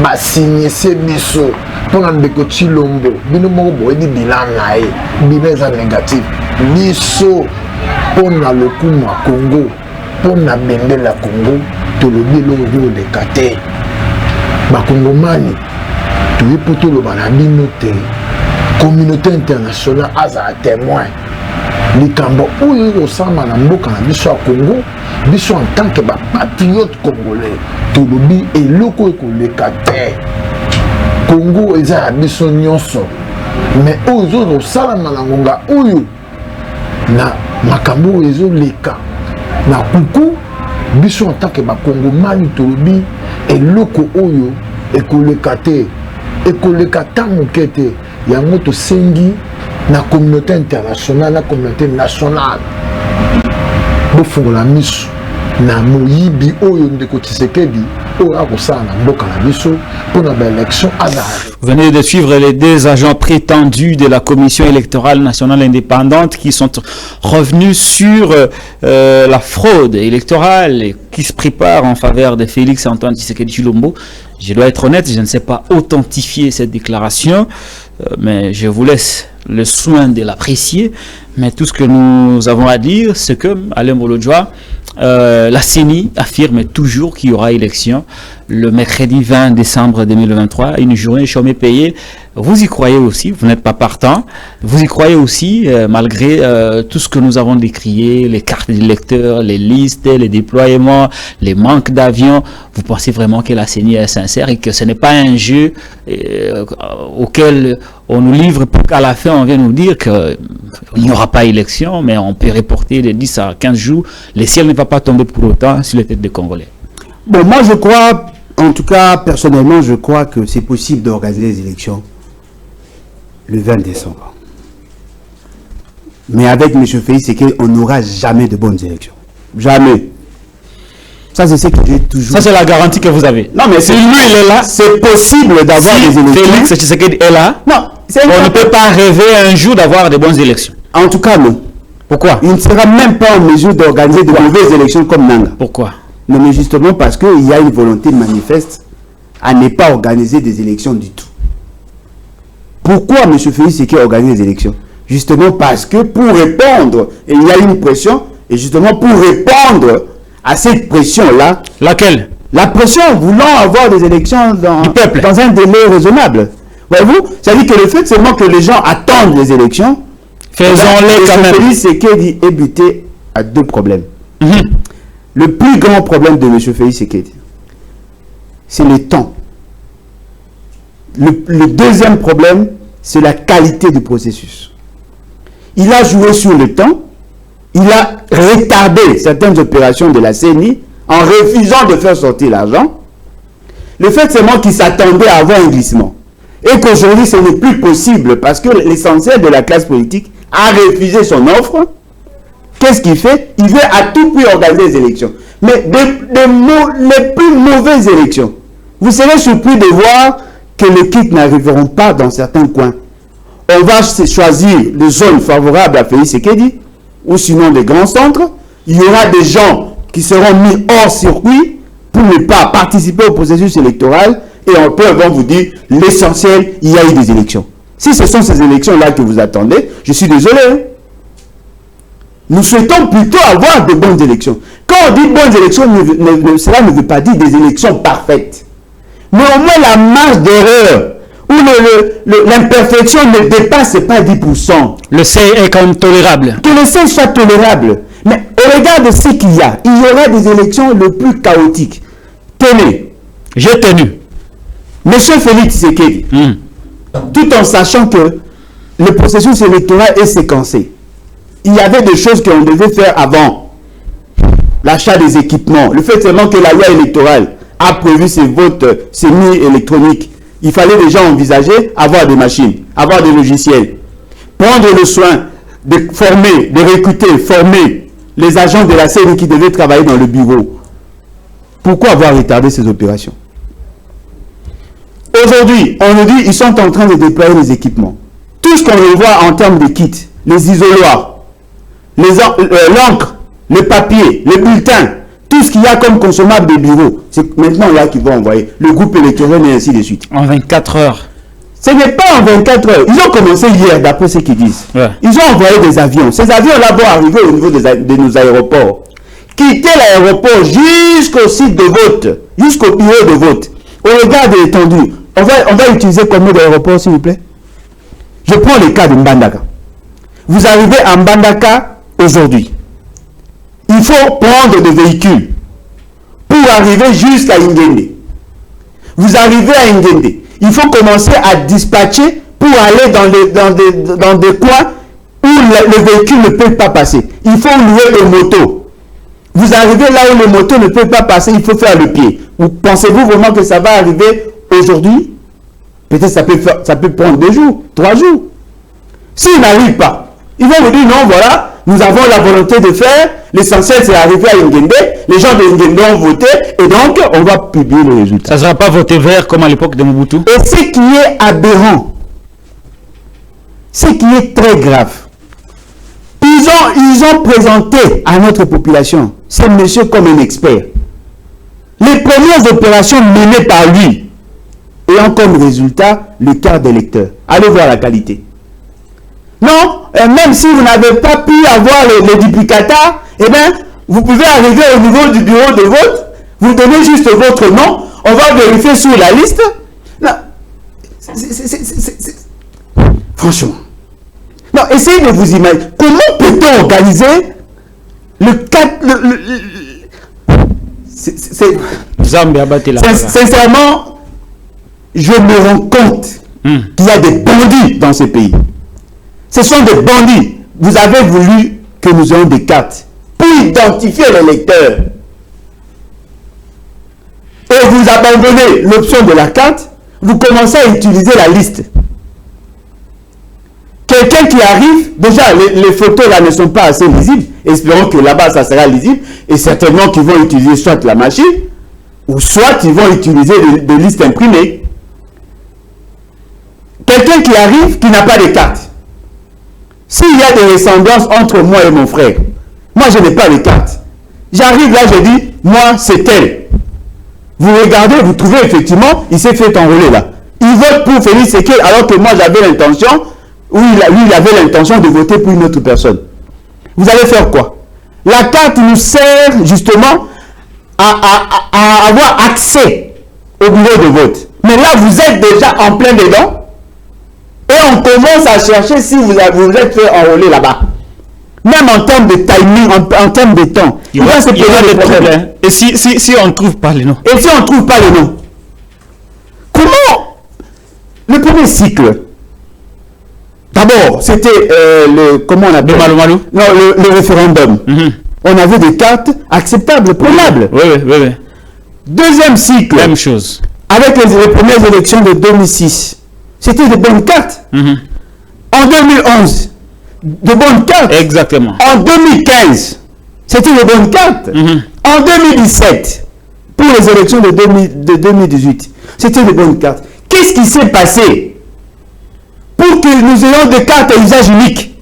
basigné se biso pona ndeko Tshilombo bino moko boyedi bilan na ye bilan eza négatif biso pona lokumu ya Congo pona bendela ya Congo tolobi eloko oleka te bakongomani toye po toloba na bino te communauté internationale azala témoin likambo oyo ekosamba na mboka na biso ya Congo biso en tant que bapatriote congolais tolobi eloko ekoleka te Congo eza ya biso nyonso mais oyo ezosala na ngonga oyo na makambo oyo ezoleka na kuku biso en tant que bakongomani tolobi eloko oyo ekoleka te ekoleka ta moke te yango tosengi na communauté internationale na communauté nationale bofungola miso na moyibi oyo ndeko Tshisekedi oyo akosala na mboka na biso mpona baélection azala. Vous venez de suivre les deux agents prétendus de la Commission électorale nationale indépendante qui sont revenus sur la fraude électorale qui se prépare en faveur de Félix Antoine Tshisekedi Tshilombo. Je dois être honnête, je ne sais pas authentifier cette déclaration, mais je vous laisse le soin de l'apprécier. Mais tout ce que nous avons à dire, c'est que Alain Bolodjoa, la CENI affirme toujours qu'il y aura élection le mercredi 20 décembre 2023, une journée chômée payée. Vous y croyez aussi, vous n'êtes pas partant. Vous y croyez aussi, malgré tout ce que nous avons décrié, les cartes d'électeurs, les listes, les déploiements, les manques d'avions. Vous pensez vraiment que la CENI est sincère et que ce n'est pas un jeu auquel on nous livre pour qu'à la fin on vienne nous dire qu'il n'y aura pas élection, mais on peut reporter de 10 à 15 jours. Le ciel ne va pas tomber pour autant sur les têtes des Congolais. Bon, moi je crois, en tout cas personnellement, je crois que c'est possible d'organiser les élections le 20 décembre. Mais avec M. Félix, c'est qu'on n'aura jamais de bonnes élections. Jamais. Ça, c'est ce que j'ai toujours... Ça, c'est la garantie que vous avez. Non, mais si lui, il est là, c'est possible d'avoir des élections. Félix Tshisekedi est là, non, on ne peut pas rêver un jour d'avoir de bonnes élections. En tout cas, non. Pourquoi? Il ne sera même pas en mesure d'organiser de mauvaises élections comme Nanga. Pourquoi? Non, mais justement parce qu'il y a une volonté manifeste à ne pas organiser des élections du tout. Pourquoi M. Félix Tshisekedi organise des élections? Justement parce que pour répondre, et il y a une pression, et justement pour répondre à cette pression-là... Laquelle? La pression voulant avoir des élections dans un délai raisonnable. Voyez-vous? C'est-à-dire que le fait seulement que les gens attendent les élections, faisons-les quand même. Félix Tshisekedi est buté à deux problèmes. Le plus grand problème de M. Félix Tshisekedi, c'est le temps. Le deuxième problème, c'est la qualité du processus. Il a joué sur le temps, il a retardé certaines opérations de la CENI en refusant de faire sortir l'argent. Le fait seulement qu'il s'attendait à avoir un glissement. Et qu'aujourd'hui, ce n'est plus possible parce que l'essentiel de la classe politique a refusé son offre. Qu'est-ce qu'il fait? Il veut à tout prix organiser des élections. Mais les plus mauvaises élections. Vous serez surpris de voir que les kits n'arriveront pas dans certains coins. On va choisir des zones favorables à Félix Tshisekedi ou sinon des grands centres. Il y aura des gens qui seront mis hors circuit pour ne pas participer au processus électoral et en peu vont vous dire l'essentiel, il y a eu des élections. Si ce sont ces élections-là que vous attendez, je suis désolé. Hein. Nous souhaitons plutôt avoir de bonnes élections. Quand on dit bonnes élections, cela ne veut pas dire des élections parfaites. Mais au moins la marge d'erreur où l'imperfection ne dépasse pas 10%. Le seuil est quand même tolérable. Que le seuil soit tolérable. Mais au regard de ce qu'il y aura des élections le plus chaotiques. Tenez. J'ai tenu. Monsieur Félix Tshisekedi, tout en sachant que le processus électoral est séquencé, il y avait des choses qu'on devait faire avant. L'achat des équipements, le fait seulement que la loi électorale a prévu ces votes semi-électroniques. Il fallait déjà envisager avoir des machines, avoir des logiciels, prendre le soin de former, de recruter, former les agents de la CENI qui devaient travailler dans le bureau. Pourquoi avoir retardé ces opérations? Aujourd'hui, on nous dit qu'ils sont en train de déployer les équipements. Tout ce qu'on voit en termes de kits, les isoloirs, l'encre, le papier, les bulletins, tout ce qu'il y a comme consommable des bureaux, c'est maintenant là qu'ils vont envoyer le groupe électoral et ainsi de suite. En 24 heures. Ce n'est pas en 24 heures. Ils ont commencé hier, d'après ce qu'ils disent. Ouais. Ils ont envoyé des avions. Ces avions-là vont arriver au niveau de nos aéroports. Quitter l'aéroport jusqu'au site de vote, jusqu'au bureau de vote. Au regard de l'étendue, on va utiliser combien d'aéroports, s'il vous plaît? Je prends le cas de Mbandaka. Vous arrivez à Mbandaka aujourd'hui. Il faut prendre des véhicules pour arriver jusqu'à Ingende. Vous arrivez à Ingende. Il faut commencer à dispatcher pour aller dans des coins où le véhicule ne peut pas passer. Il faut louer des motos. Vous arrivez là où les motos ne peuvent pas passer, il faut faire le pied. Pensez-vous vraiment que ça va arriver aujourd'hui? Peut-être ça peut prendre 2 jours, 3 jours. S'il n'arrive pas, ils vont vous dire non, voilà, nous avons la volonté de faire, l'essentiel c'est arriver à Ingende, les gens de Ingende ont voté, et donc on va publier les résultats. Ça ne sera pas voté vert comme à l'époque de Mobutu. Et ce qui est aberrant, ce qui est très grave, ils ont présenté à notre population ce monsieur comme un expert. Les premières opérations menées par lui ayant comme résultat le quart d'électeurs. Allez voir la qualité. Non, même si vous n'avez pas pu avoir les duplicata, eh bien, vous pouvez arriver au niveau du bureau de vote, vous donnez juste votre nom, on va vérifier sur la liste. Non, franchement. Non, essayez de vous imaginer. Comment peut-on organiser le 4... Sincèrement, je me rends compte qu'il y a des bandits dans ce pays. Ce sont des bandits. Vous avez voulu que nous ayons des cartes pour identifier les électeurs. Et vous abandonnez l'option de la carte, vous commencez à utiliser la liste. Quelqu'un qui arrive, déjà les photos là ne sont pas assez lisibles, espérons que là-bas ça sera lisible, et certainement qu'ils vont utiliser soit la machine, ou soit ils vont utiliser des listes imprimées. Quelqu'un qui arrive, qui n'a pas de carte, s'il y a des ressemblances entre moi et mon frère, moi je n'ai pas de carte, j'arrive là, je dis, moi c'est elle. Vous regardez, vous trouvez effectivement, il s'est fait enrôler là. Il vote pour Félix Tshisekedi alors que moi j'avais l'intention, lui il avait l'intention de voter pour une autre personne. Vous allez faire quoi? La carte nous sert justement à avoir accès au bureau de vote. Mais là, vous êtes déjà en plein dedans et on commence à chercher si vous êtes fait enrôler là-bas. Même en termes de timing, en termes de temps. Il y aura des problèmes. Et si on ne trouve pas les noms? Et si on ne trouve pas les noms? Comment? Le premier cycle, d'abord, c'était comment on appelle? Non, le référendum. On avait des cartes acceptables, prenables. Oui. Deuxième cycle. Même chose. Avec les premières élections de 2006. C'était de bonnes cartes. En 2011, de bonnes cartes. Exactement. En 2015, c'était de bonnes cartes. En 2017, pour les élections de 2018, c'était de bonnes cartes. Qu'est-ce qui s'est passé pour que nous ayons des cartes à usage unique?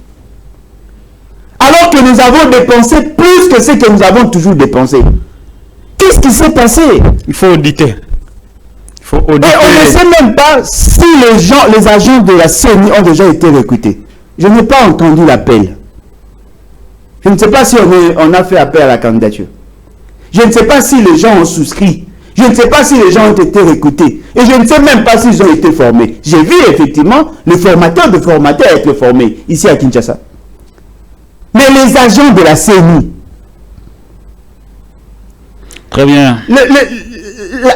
Alors que nous avons dépensé plus que ce que nous avons toujours dépensé. Qu'est-ce qui s'est passé? Il faut auditer. Il faut auditer. Et on ne sait même pas si les agents de la CENI ont déjà été recrutés. Je n'ai pas entendu l'appel. Je ne sais pas si on a fait appel à la candidature. Je ne sais pas si les gens ont souscrit. Je ne sais pas si les gens ont été recrutés. Et je ne sais même pas s'ils ont été formés. J'ai vu effectivement le formateur de formateurs être formé ici à Kinshasa. Mais les agents de la CENI. Très bien.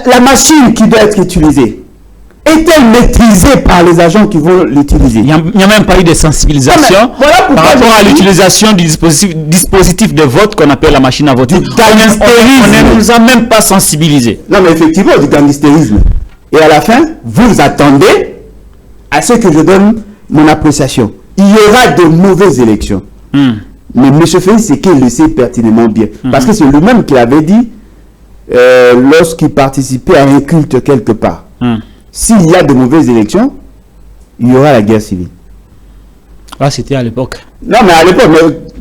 La machine qui doit être utilisée, est-elle maîtrisée par les agents qui vont l'utiliser? Il n'y a même pas eu de sensibilisation voilà par rapport à l'utilisation du dispositif de vote qu'on appelle la machine à voter. On ne nous a même pas sensibilisés. Non, mais effectivement, du gangsterisme. Et à la fin, vous attendez à ce que je donne mon appréciation. Il y aura de mauvaises élections. Mais M. Félix Tshisekedi le sait pertinemment bien. Parce que c'est lui-même qui avait dit lorsqu'il participait à un culte quelque part. S'il y a de mauvaises élections, il y aura la guerre civile. Ah, c'était à l'époque. Non, mais à l'époque,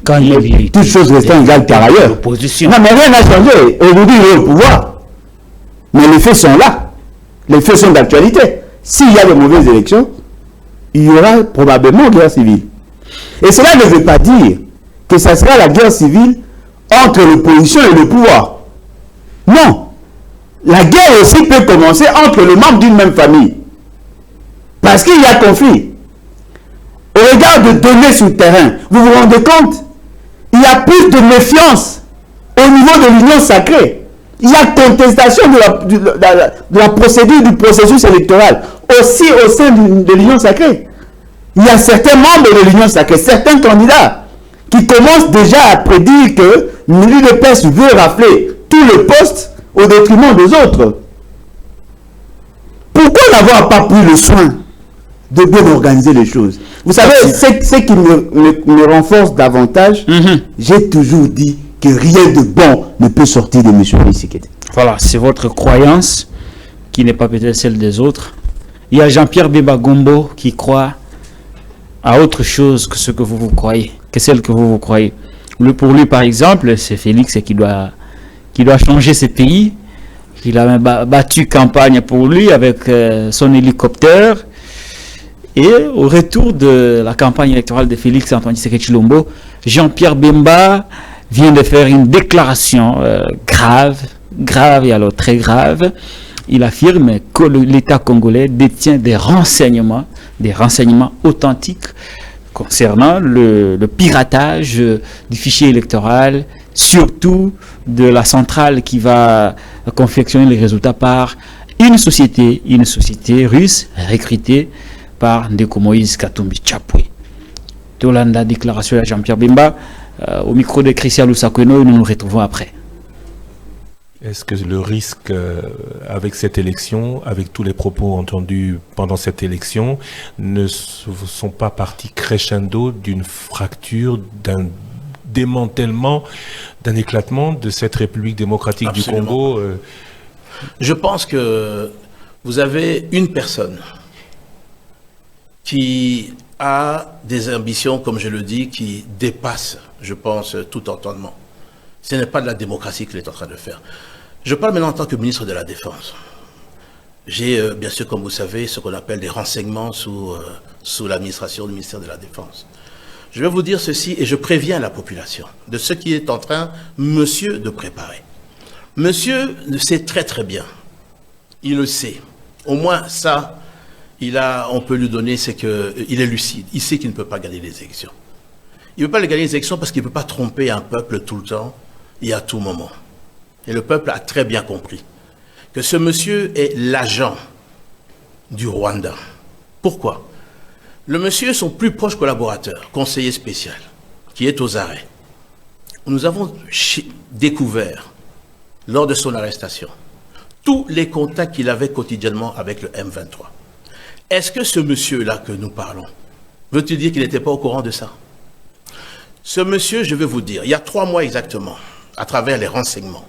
quand il y avait toutes choses restant égales par ailleurs. Non, mais rien n'a changé. Aujourd'hui, il est au pouvoir. Mais les faits sont là. Les faits sont d'actualité. S'il y a de mauvaises élections, il y aura probablement guerre civile. Et cela ne veut pas dire que ça sera la guerre civile entre l'opposition et le pouvoir. Non. La guerre aussi peut commencer entre les membres d'une même famille. Parce qu'il y a conflit. Au regard de données sur le terrain, vous vous rendez compte? Il y a plus de méfiance au niveau de l'union sacrée. Il y a contestation de la procédure du processus électoral. Aussi au sein de l'union sacrée. Il y a certains membres de l'union sacrée, certains candidats, qui commencent déjà à prédire que l'UDPS veut rafler tout le poste au détriment des autres. Pourquoi n'avoir pas pris le soin de bien organiser les choses? Vous savez, ce qui me renforce davantage, j'ai toujours dit que rien de bon ne peut sortir de M. Tshisekedi. Voilà, c'est votre croyance qui n'est pas peut-être celle des autres. Il y a Jean-Pierre Bemba Gombo qui croit à autre chose que ce que vous croyez, que celle que vous croyez. Pour lui, par exemple, c'est Félix qui doit changer ce pays. Il a même battu campagne pour lui avec son hélicoptère. Et au retour de la campagne électorale de Félix Antoine Tshisekedi Tshilombo, Jean-Pierre Bemba vient de faire une déclaration grave et alors très grave. Il affirme que l'État congolais détient des renseignements authentiques concernant le piratage du fichier électoral, surtout de la centrale qui va confectionner les résultats par une société russe recrutée par Ndeko Moïse Katumbi Chapwe. Tolanda, déclaration de Jean-Pierre Bemba. Au micro de Christian Lusakweno, nous nous retrouvons après. Est-ce que le risque avec cette élection, avec tous les propos entendus pendant cette élection, ne sont pas partis crescendo d'une fracture, d'un démantèlement, d'un éclatement de cette République démocratique Absolument. Du Congo Je pense que vous avez une personne qui a des ambitions, comme je le dis, qui dépassent, je pense, tout entendement. Ce n'est pas de la démocratie qu'il est en train de faire. Je parle maintenant en tant que ministre de la Défense. J'ai, bien sûr, comme vous savez, ce qu'on appelle des renseignements sous l'administration du ministère de la Défense. Je vais vous dire ceci et je préviens la population de ce qui est en train, monsieur, de préparer. Monsieur le sait très très bien. Il le sait. Au moins ça, on peut lui donner, c'est qu'il est lucide. Il sait qu'il ne peut pas gagner les élections. Il ne peut pas gagner les élections parce qu'il ne peut pas tromper un peuple tout le temps et à tout moment. Et le peuple a très bien compris que ce monsieur est l'agent du Rwanda. Pourquoi? Le monsieur est son plus proche collaborateur, conseiller spécial, qui est aux arrêts. Nous avons découvert, lors de son arrestation, tous les contacts qu'il avait quotidiennement avec le M23. Est-ce que ce monsieur-là que nous parlons, veut-il dire qu'il n'était pas au courant de ça? Ce monsieur, je vais vous dire, il y a 3 mois exactement, à travers les renseignements,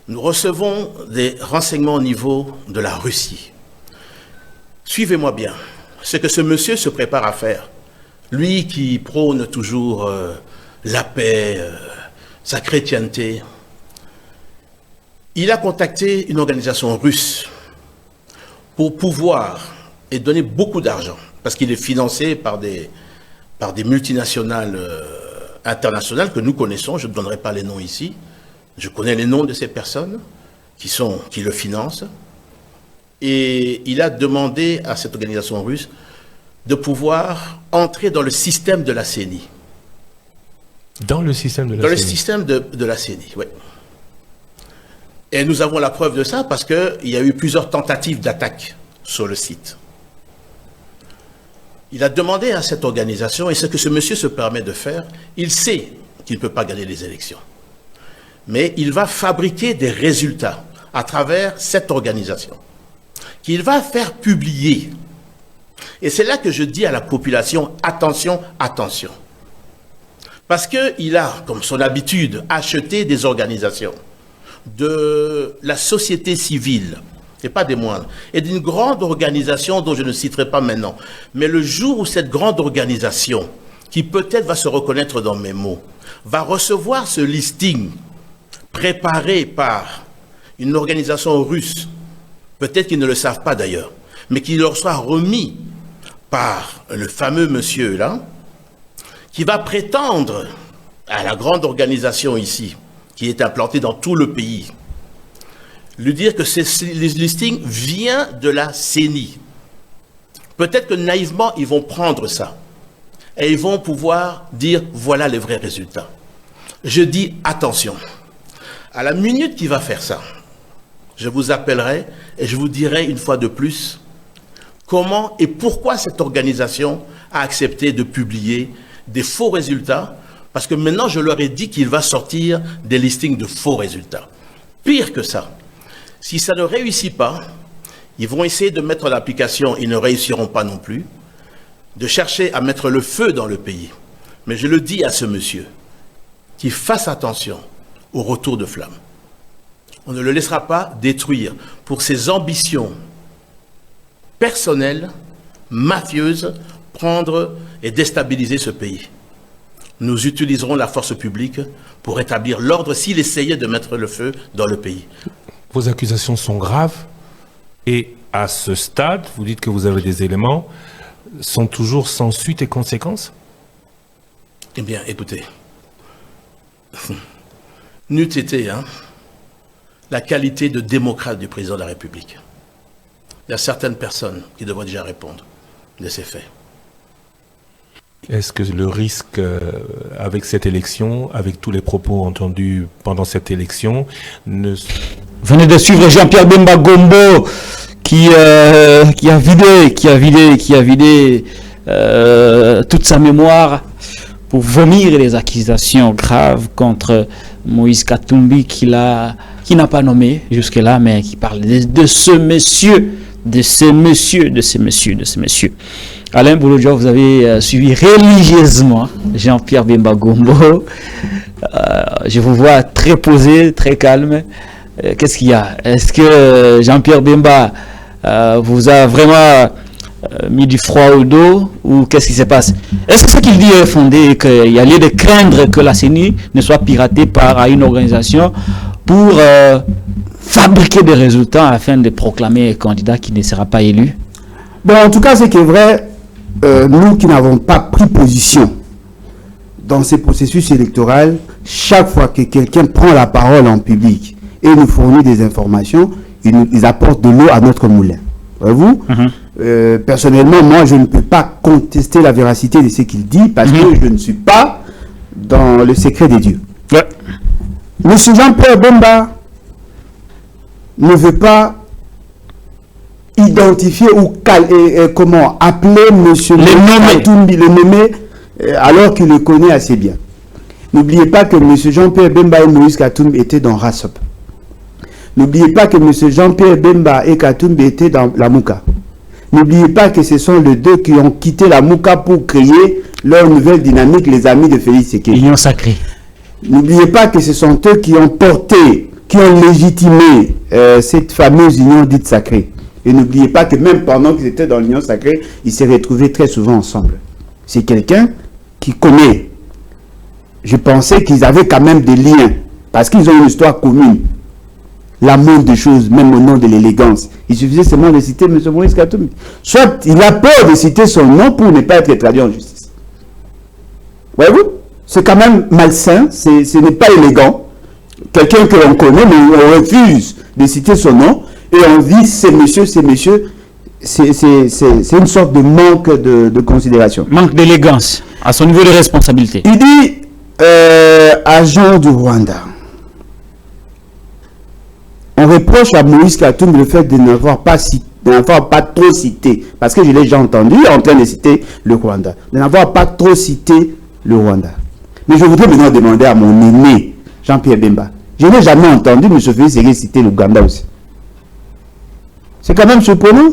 nous recevons des renseignements au niveau de la Russie. Suivez-moi bien. Ce que ce monsieur se prépare à faire, lui qui prône toujours la paix, sa chrétienté, Il a contacté une organisation russe pour pouvoir et donner beaucoup d'argent, parce qu'il est financé par des multinationales internationales que nous connaissons. Je ne donnerai pas les noms ici. Je connais les noms de ces personnes qui le financent. Et il a demandé à cette organisation russe de pouvoir entrer dans le système de la CENI. Dans le système de la Dans CENI. le système de la CENI, oui. Et nous avons la preuve de ça parce qu'il y a eu plusieurs tentatives d'attaque sur le site. Il a demandé à cette organisation, et ce que ce monsieur se permet de faire, il sait qu'il ne peut pas gagner les élections. Mais il va fabriquer des résultats à travers cette organisation, qu'il va faire publier. Et c'est là que je dis à la population, attention, attention. Parce qu'il a, comme son habitude, acheté des organisations de la société civile, et pas des moindres, et d'une grande organisation dont je ne citerai pas maintenant. Mais le jour où cette grande organisation, qui peut-être va se reconnaître dans mes mots, va recevoir ce listing préparé par une organisation russe, peut-être qu'ils ne le savent pas d'ailleurs, mais qu'il leur soit remis par le fameux monsieur là, qui va prétendre à la grande organisation ici, qui est implantée dans tout le pays, lui dire que ce listing vient de la CENI. Peut-être que naïvement, ils vont prendre ça et ils vont pouvoir dire voilà les vrais résultats. Je dis attention, à la minute qu'il va faire ça, je vous appellerai et je vous dirai une fois de plus comment et pourquoi cette organisation a accepté de publier des faux résultats, parce que maintenant je leur ai dit qu'il va sortir des listings de faux résultats. Pire que ça, si ça ne réussit pas, ils vont essayer de mettre l'application, ils ne réussiront pas non plus, de chercher à mettre le feu dans le pays. Mais je le dis à ce monsieur, qu'il fasse attention au retour de flamme. On ne le laissera pas détruire pour ses ambitions personnelles, mafieuses, prendre et déstabiliser ce pays. Nous utiliserons la force publique pour rétablir l'ordre s'il essayait de mettre le feu dans le pays. Vos accusations sont graves et à ce stade, vous dites que vous avez des éléments, sont toujours sans suite et conséquences? Eh bien, écoutez, n'eût été la qualité de démocrate du président de la République. Il y a certaines personnes qui devraient déjà répondre de ces faits. Est-ce que le risque avec cette élection, avec tous les propos entendus pendant cette élection, ne... Venez de suivre Jean-Pierre Bemba Gombo qui a vidé toute sa mémoire pour vomir les accusations graves contre Moïse Katumbi qui n'a pas nommé jusque-là, mais qui parle de ce monsieur. Alain Bouloudjo, vous avez suivi religieusement Jean-Pierre Bemba Gombo. Je vous vois très posé, très calme. Qu'est-ce qu'il y a? Est-ce que Jean-Pierre Bemba vous a vraiment mis du froid au dos ou qu'est-ce qui se passe? Est-ce que ce qu'il dit est fondé et qu'il y a lieu de craindre que la CENI ne soit piratée par une organisation pour fabriquer des résultats afin de proclamer un candidat qui ne sera pas élu? Bon, en tout cas, ce qui est vrai, nous qui n'avons pas pris position dans ces processus électoraux, chaque fois que quelqu'un prend la parole en public et nous fournit des informations, ils apportent de l'eau à notre moulin. Voyez-vous? Personnellement, moi, je ne peux pas contester la véracité de ce qu'il dit parce que je ne suis pas dans le secret des dieux. Ouais. Monsieur Jean-Pierre Bemba ne veut pas identifier ou comment appeler monsieur Katumbi, le nommer, alors qu'il le connaît assez bien. N'oubliez pas que monsieur Jean-Pierre Bemba et Moïse Katumbi étaient dans RASOP. N'oubliez pas que monsieur Jean-Pierre Bemba et Katumbi étaient dans la Mouka. N'oubliez pas que ce sont les deux qui ont quitté la Mouka pour créer leur nouvelle dynamique, les amis de Félix Tshisekedi. Union sacrée. N'oubliez pas que ce sont eux qui ont porté, qui ont légitimé cette fameuse union dite sacrée. Et n'oubliez pas que même pendant qu'ils étaient dans l'union sacrée, ils se retrouvaient très souvent ensemble. C'est quelqu'un qui connaît. Je pensais qu'ils avaient quand même des liens, parce qu'ils ont une histoire commune. la moindre des choses, même au nom de l'élégance. Il suffisait seulement de citer M. Moïse Katumbi. Soit il a peur de citer son nom pour ne pas être traduit en justice. Voyez-vous? C'est quand même malsain, ce n'est pas élégant. Quelqu'un que l'on connaît, mais on refuse de citer son nom, et on dit c'est monsieur, c'est une sorte de manque de considération. Manque d'élégance à son niveau de responsabilité. Il dit agent du Rwanda. On reproche à Moïse Katumbi le fait de n'avoir pas trop cité, parce que je l'ai déjà entendu en train de citer le Rwanda, de n'avoir pas trop cité le Rwanda. Mais je voudrais maintenant demander à mon aîné, Jean-Pierre Bemba. Je n'ai jamais entendu M. Félix Tshisekedi citer l'Ouganda aussi. C'est quand même surprenant.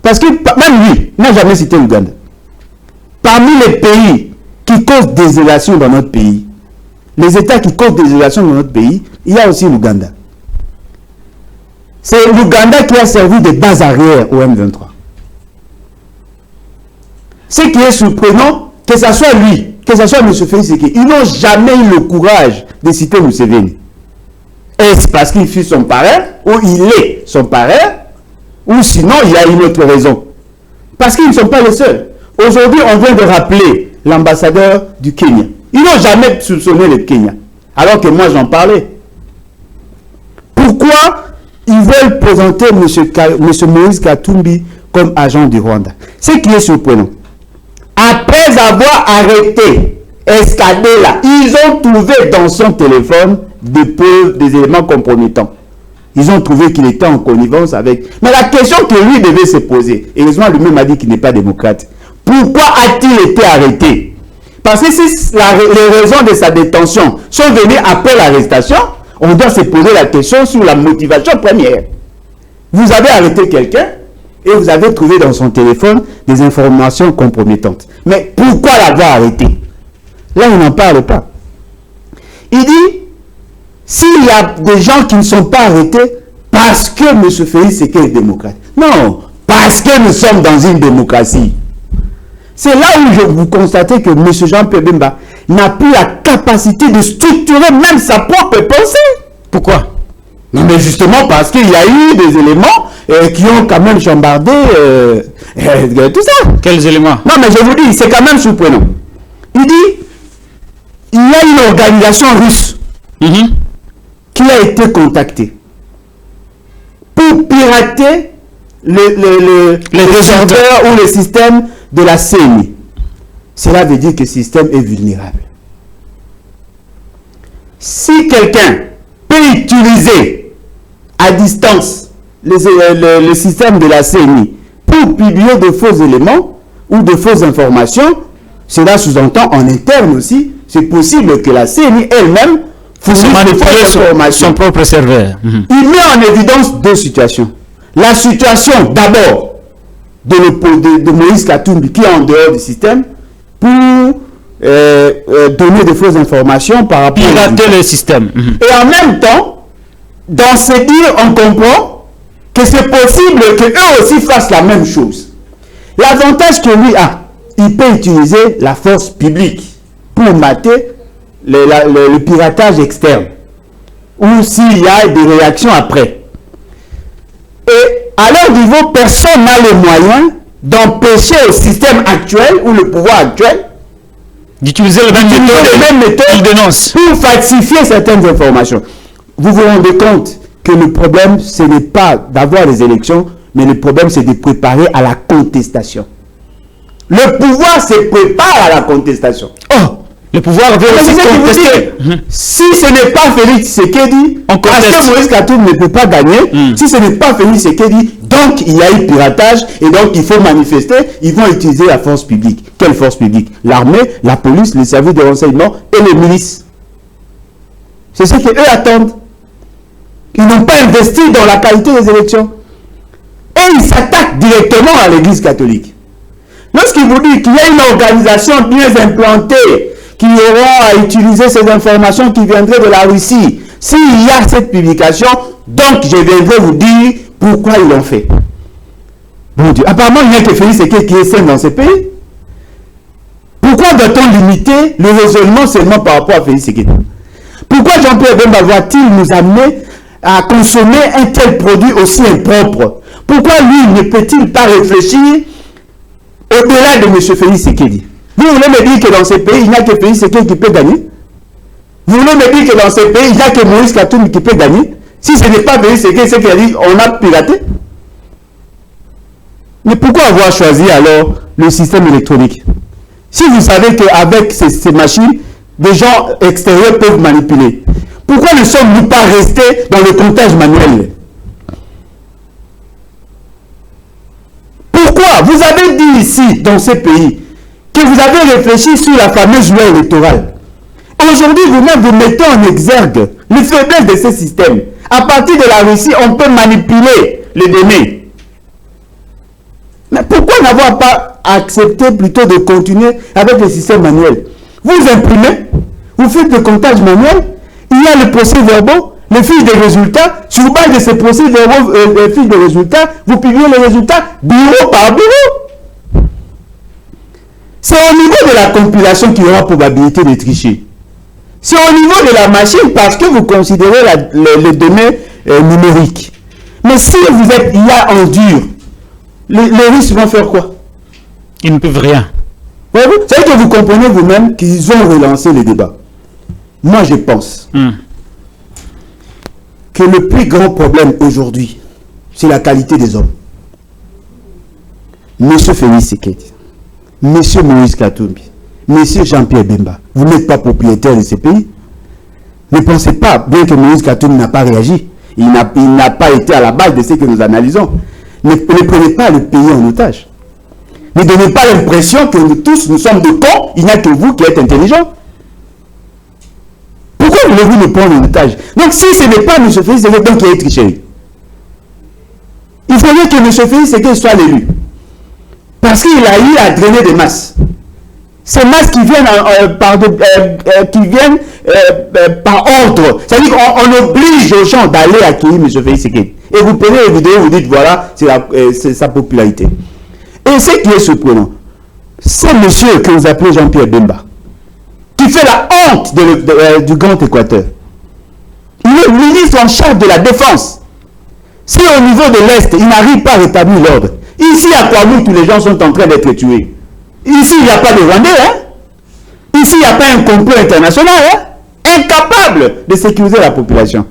Parce que même lui n'a jamais cité l'Ouganda. Parmi les pays qui causent désolation dans notre pays, les États qui causent désolation dans notre pays, il y a aussi l'Ouganda. C'est l'Ouganda qui a servi de base arrière au M23. Ce qui est surprenant, que ce soit lui, que ce soit M. Félix Tshisekedi, ils n'ont jamais eu le courage de citer Museveni. Est-ce parce qu'il fut son parrain, ou il est son parrain, ou sinon il y a une autre raison? Parce qu'ils ne sont pas les seuls. Aujourd'hui, on vient de rappeler l'ambassadeur du Kenya. Ils n'ont jamais soupçonné le Kenya, alors que moi j'en parlais. Pourquoi ils veulent présenter M. Moïse Katumbi comme agent du Rwanda? Ce qui est surprenant. Après avoir arrêté Escadela, ils ont trouvé dans son téléphone des preuves, des éléments compromettants. Ils ont trouvé qu'il était en connivence avec... Mais la question que lui devait se poser, et heureusement lui-même a dit qu'il n'est pas démocrate, pourquoi a-t-il été arrêté? Parce que si les raisons de sa détention sont venues après l'arrestation, on doit se poser la question sur la motivation première. Vous avez arrêté quelqu'un et vous avez trouvé dans son téléphone des informations compromettantes. Mais pourquoi l'avoir arrêté? Là, on n'en parle pas. Il dit, s'il y a des gens qui ne sont pas arrêtés parce que M. Félix Tshisekedi est démocrate. Non, parce que nous sommes dans une démocratie. C'est là où vous constatez que M. Jean-Pierre Bemba n'a plus la capacité de structurer même sa propre pensée. Pourquoi? Non, mais justement parce qu'il y a eu des éléments qui ont quand même chambardé tout ça. Quels éléments? Non, mais je vous dis, c'est quand même surprenant. Il dit, il y a une organisation russe qui a été contactée pour pirater les serveurs ou les systèmes de la CENI. Cela veut dire que le système est vulnérable. Si quelqu'un peut utiliser à distance le système de la CENI pour publier de faux éléments ou de fausses informations, cela sous-entend en interne aussi, c'est possible que la CENI elle-même manipuler son propre serveur. Il met en évidence deux situations. La situation d'abord de Moïse Katumbi qui est en dehors du système pour donner de fausses informations par rapport à le système. Et en même temps, dans ce dire, on comprend que c'est possible qu'eux aussi fassent la même chose. L'avantage que lui a, il peut utiliser la force publique pour mater le piratage externe, ou s'il y a des réactions après. Et à leur niveau, personne n'a les moyens d'empêcher le système actuel ou le pouvoir actuel d'utiliser les mêmes méthodes pour falsifier certaines informations. Vous vous rendez compte que le problème, ce n'est pas d'avoir les élections, mais le problème, c'est de préparer à la contestation. Le pouvoir se prépare à la contestation. Oh, le pouvoir veut aussi contester. Si ce n'est pas Félix Tshisekedi, parce que Moïse Katumbi ne peut pas gagner, si ce n'est pas Félix Tshisekedi, donc il y a eu piratage et donc il faut manifester, ils vont utiliser la force publique. Quelle force publique? L'armée, la police, les services de renseignement et les milices. C'est ce qu'eux attendent. Ils n'ont pas investi dans la qualité des élections. Et ils s'attaquent directement à l'Église catholique. Lorsqu'il vous dit qu'il y a une organisation bien implantée qui aura à utiliser ces informations qui viendraient de la Russie, s'il y a cette publication, donc je viendrai vous dire pourquoi ils l'ont fait. Mon Dieu, apparemment il n'y a que Félix Tshisekedi qui est sain dans ce pays. Pourquoi doit-on limiter le raisonnement seulement par rapport à Félix Tshisekedi? Pourquoi Jean-Pierre Bemba va-t-il nous amener à consommer un tel produit aussi impropre? Pourquoi lui ne peut-il pas réfléchir au-delà de M. Félix Tshisekedi? Vous voulez me dire que dans ces pays, il n'y a que Félix Tshisekedi qui peut gagner? Vous voulez me dire que dans ces pays, il n'y a que Moïse Katumbi qui peut gagner? Si ce n'est pas Félix Tshisekedi, c'est qu'il a dit on a piraté. Mais pourquoi avoir choisi alors le système électronique? Si vous savez qu'avec ces machines, des gens extérieurs peuvent manipuler, pourquoi ne sommes-nous pas restés dans le comptage manuel? Pourquoi? Vous avez dit ici, dans ces pays, que vous avez réfléchi sur la fameuse loi électorale. Aujourd'hui, vous-même, vous mettez en exergue les faiblesses de ce système. À partir de la Russie, on peut manipuler les données. Mais pourquoi n'avoir pas accepté plutôt de continuer avec le système manuel? Vous imprimez, vous faites le comptage manuel, il y a les procès-verbaux, les fiches de résultats. Sur base de ces procès-verbaux, les fiches de résultats, vous publiez les résultats bureau par bureau. C'est au niveau de la compilation qu'il y aura probabilité de tricher. C'est au niveau de la machine parce que vous considérez les données numériques. Mais si vous êtes IA en dur, les Russes vont faire quoi? Ils ne peuvent rien. C'est que vous comprenez vous-même qu'ils ont relancé le débat. Moi, je pense que le plus grand problème aujourd'hui, c'est la qualité des hommes. Monsieur Félix Tshisekedi, Monsieur Moïse Katumbi, Monsieur Jean-Pierre Bemba, vous n'êtes pas propriétaire de ces pays. Ne pensez pas, bien que Moïse Katumbi n'a pas réagi, il n'a pas été à la base de ce que nous analysons. Ne prenez pas le pays en otage. Ne donnez pas l'impression que nous tous, nous sommes de cons, il n'y a que vous qui êtes intelligents. Pourquoi voulez-vous nous prendre en otage? Donc si ce n'est pas M. Félix Tshisekedi qui est triché, il faudrait que M. Félix Tshisekedi soit l'élu. Parce qu'il a eu à drainer des masses. Ces masses qui viennent, par ordre. C'est-à-dire qu'on oblige aux gens d'aller accueillir M. Félix Tshisekedi. Et vous prenez les vidéos, vous dites voilà, c'est sa popularité. Et ce qui est surprenant, c'est monsieur que vous appelez Jean-Pierre Bemba, qui fait la honte du Grand Équateur. Il est ministre en charge de la Défense. Si au niveau de l'Est, il n'arrive pas à rétablir l'ordre, ici à Kouamou, tous les gens sont en train d'être tués. Ici, il n'y a pas de Rwandais, hein? Ici, il n'y a pas un complot international, hein? Incapable de sécuriser la population.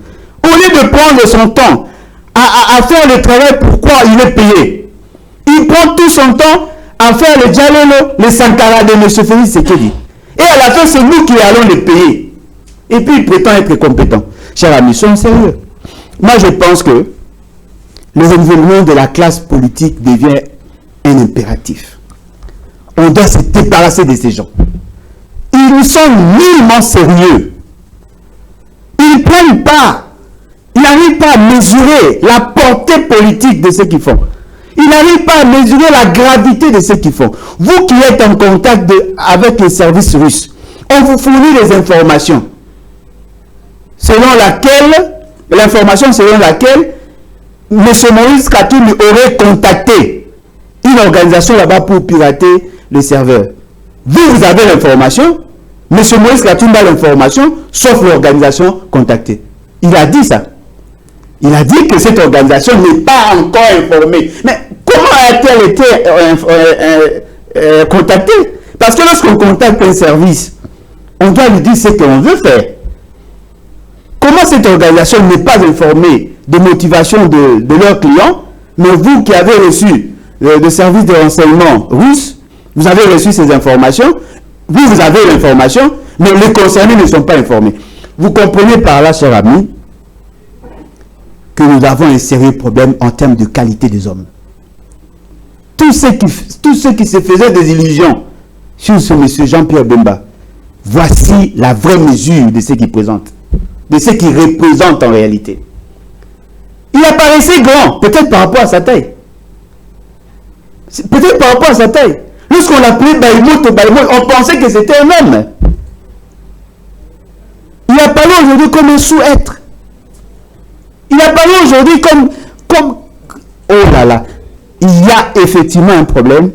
Au lieu de prendre son temps à faire le travail pourquoi il est payé, il prend tout son temps à faire le dialogue, le Sankara de M. Félix Tshisekedi. Et à la fin, c'est nous qui allons le payer. Et puis, il prétend être compétent. Chers amis, soyons sérieux. Moi, je pense que le renouvellement de la classe politique devient un impératif. On doit se débarrasser de ces gens. Ils sont nullement sérieux. Ils ne prennent pas. Ils n'arrivent pas à mesurer la portée politique de ce qu'ils font. Ils n'arrivent pas à mesurer la gravité de ce qu'ils font. Vous qui êtes en contact avec les services russes, on vous fournit des informations l'information selon laquelle M. Moïse Katumbi aurait contacté une organisation là-bas pour pirater les serveurs. Vous avez l'information, M. Moïse Katumbi a l'information, sauf l'organisation contactée. Il a dit ça. Il a dit que cette organisation n'est pas encore informée. Mais comment a-t-elle été contactée? Parce que lorsqu'on contacte un service, on doit lui dire ce qu'on veut faire. Comment cette organisation n'est pas informée des motivations de leurs clients, mais vous qui avez reçu le service de renseignement russe, vous avez reçu ces informations, vous avez l'information, mais les concernés ne sont pas informés. Vous comprenez par là, chers amis, que nous avons un sérieux problème en termes de qualité des hommes. Tous ceux qui se faisaient des illusions sur ce monsieur Jean-Pierre Bemba, voici la vraie mesure de ce qu'il présente, de ce qu'il représente en réalité. Il apparaissait grand, peut-être par rapport à sa taille. Peut-être par rapport à sa taille. Lorsqu'on l'appelait Baïmout, on pensait que c'était un homme. Il apparaît aujourd'hui comme un sous-être. Il apparaît aujourd'hui comme... Oh là là. Il y a effectivement un problème.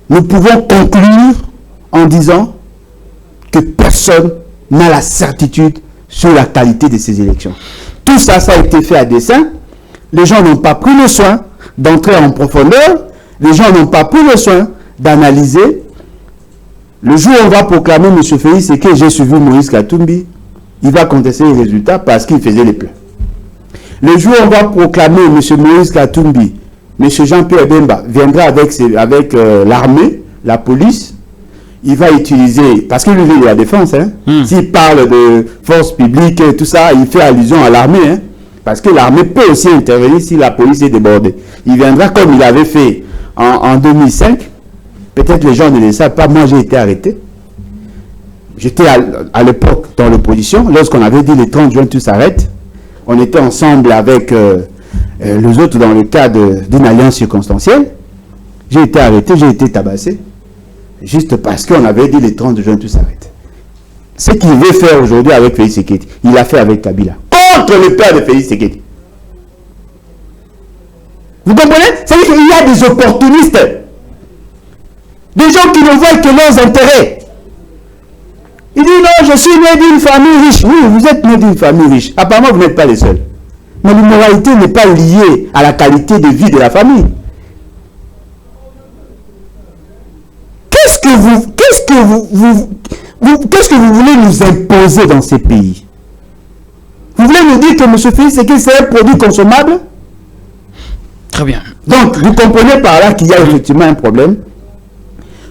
Nous pouvons conclure en disant que personne n'a la certitude sur la qualité de ces élections. Tout ça, ça a été fait à dessein. Les gens n'ont pas pris le soin d'entrer en profondeur. Les gens n'ont pas pris le soin d'analyser. Le jour où on va proclamer M. Félix Tshisekedi, j'ai suivi Moïse Katumbi, il va contester les résultats parce qu'il faisait les plans. Le jour où on va proclamer M. Moïse Katumbi, M. Jean-Pierre Bemba viendra avec l'armée, la police, il va utiliser, parce qu'il vit de la défense, hein, s'il parle de force publique et tout ça, il fait allusion à l'armée, hein, parce que l'armée peut aussi intervenir si la police est débordée. Il viendra comme il avait fait en 2005. Peut-être les gens ne le savent pas, moi j'ai été arrêté. J'étais à l'époque dans l'opposition, lorsqu'on avait dit le 30 juin tout s'arrête. On était ensemble avec les autres dans le cadre d'une alliance circonstancielle. J'ai été arrêté, j'ai été tabassé. Juste parce qu'on avait dit le 30 juin tout s'arrête. Ce qu'il veut faire aujourd'hui avec Félix Tshisekedi, il l'a fait avec Kabila. Contre le père de Félix Tshisekedi. Vous comprenez? C'est-à-dire qu'il y a des opportunistes. Des gens qui ne voient que leurs intérêts. Il dit non, je suis né d'une famille riche. Oui, vous êtes né d'une famille riche. Apparemment, vous n'êtes pas les seuls. Mais l'immoralité n'est pas liée à la qualité de vie de la famille. Qu'est-ce que vous voulez nous imposer dans ces pays? Vous voulez nous dire que M. Félix Tshisekedi c'est un produit consommable? Très bien. Donc, vous comprenez par là qu'il y a effectivement un problème.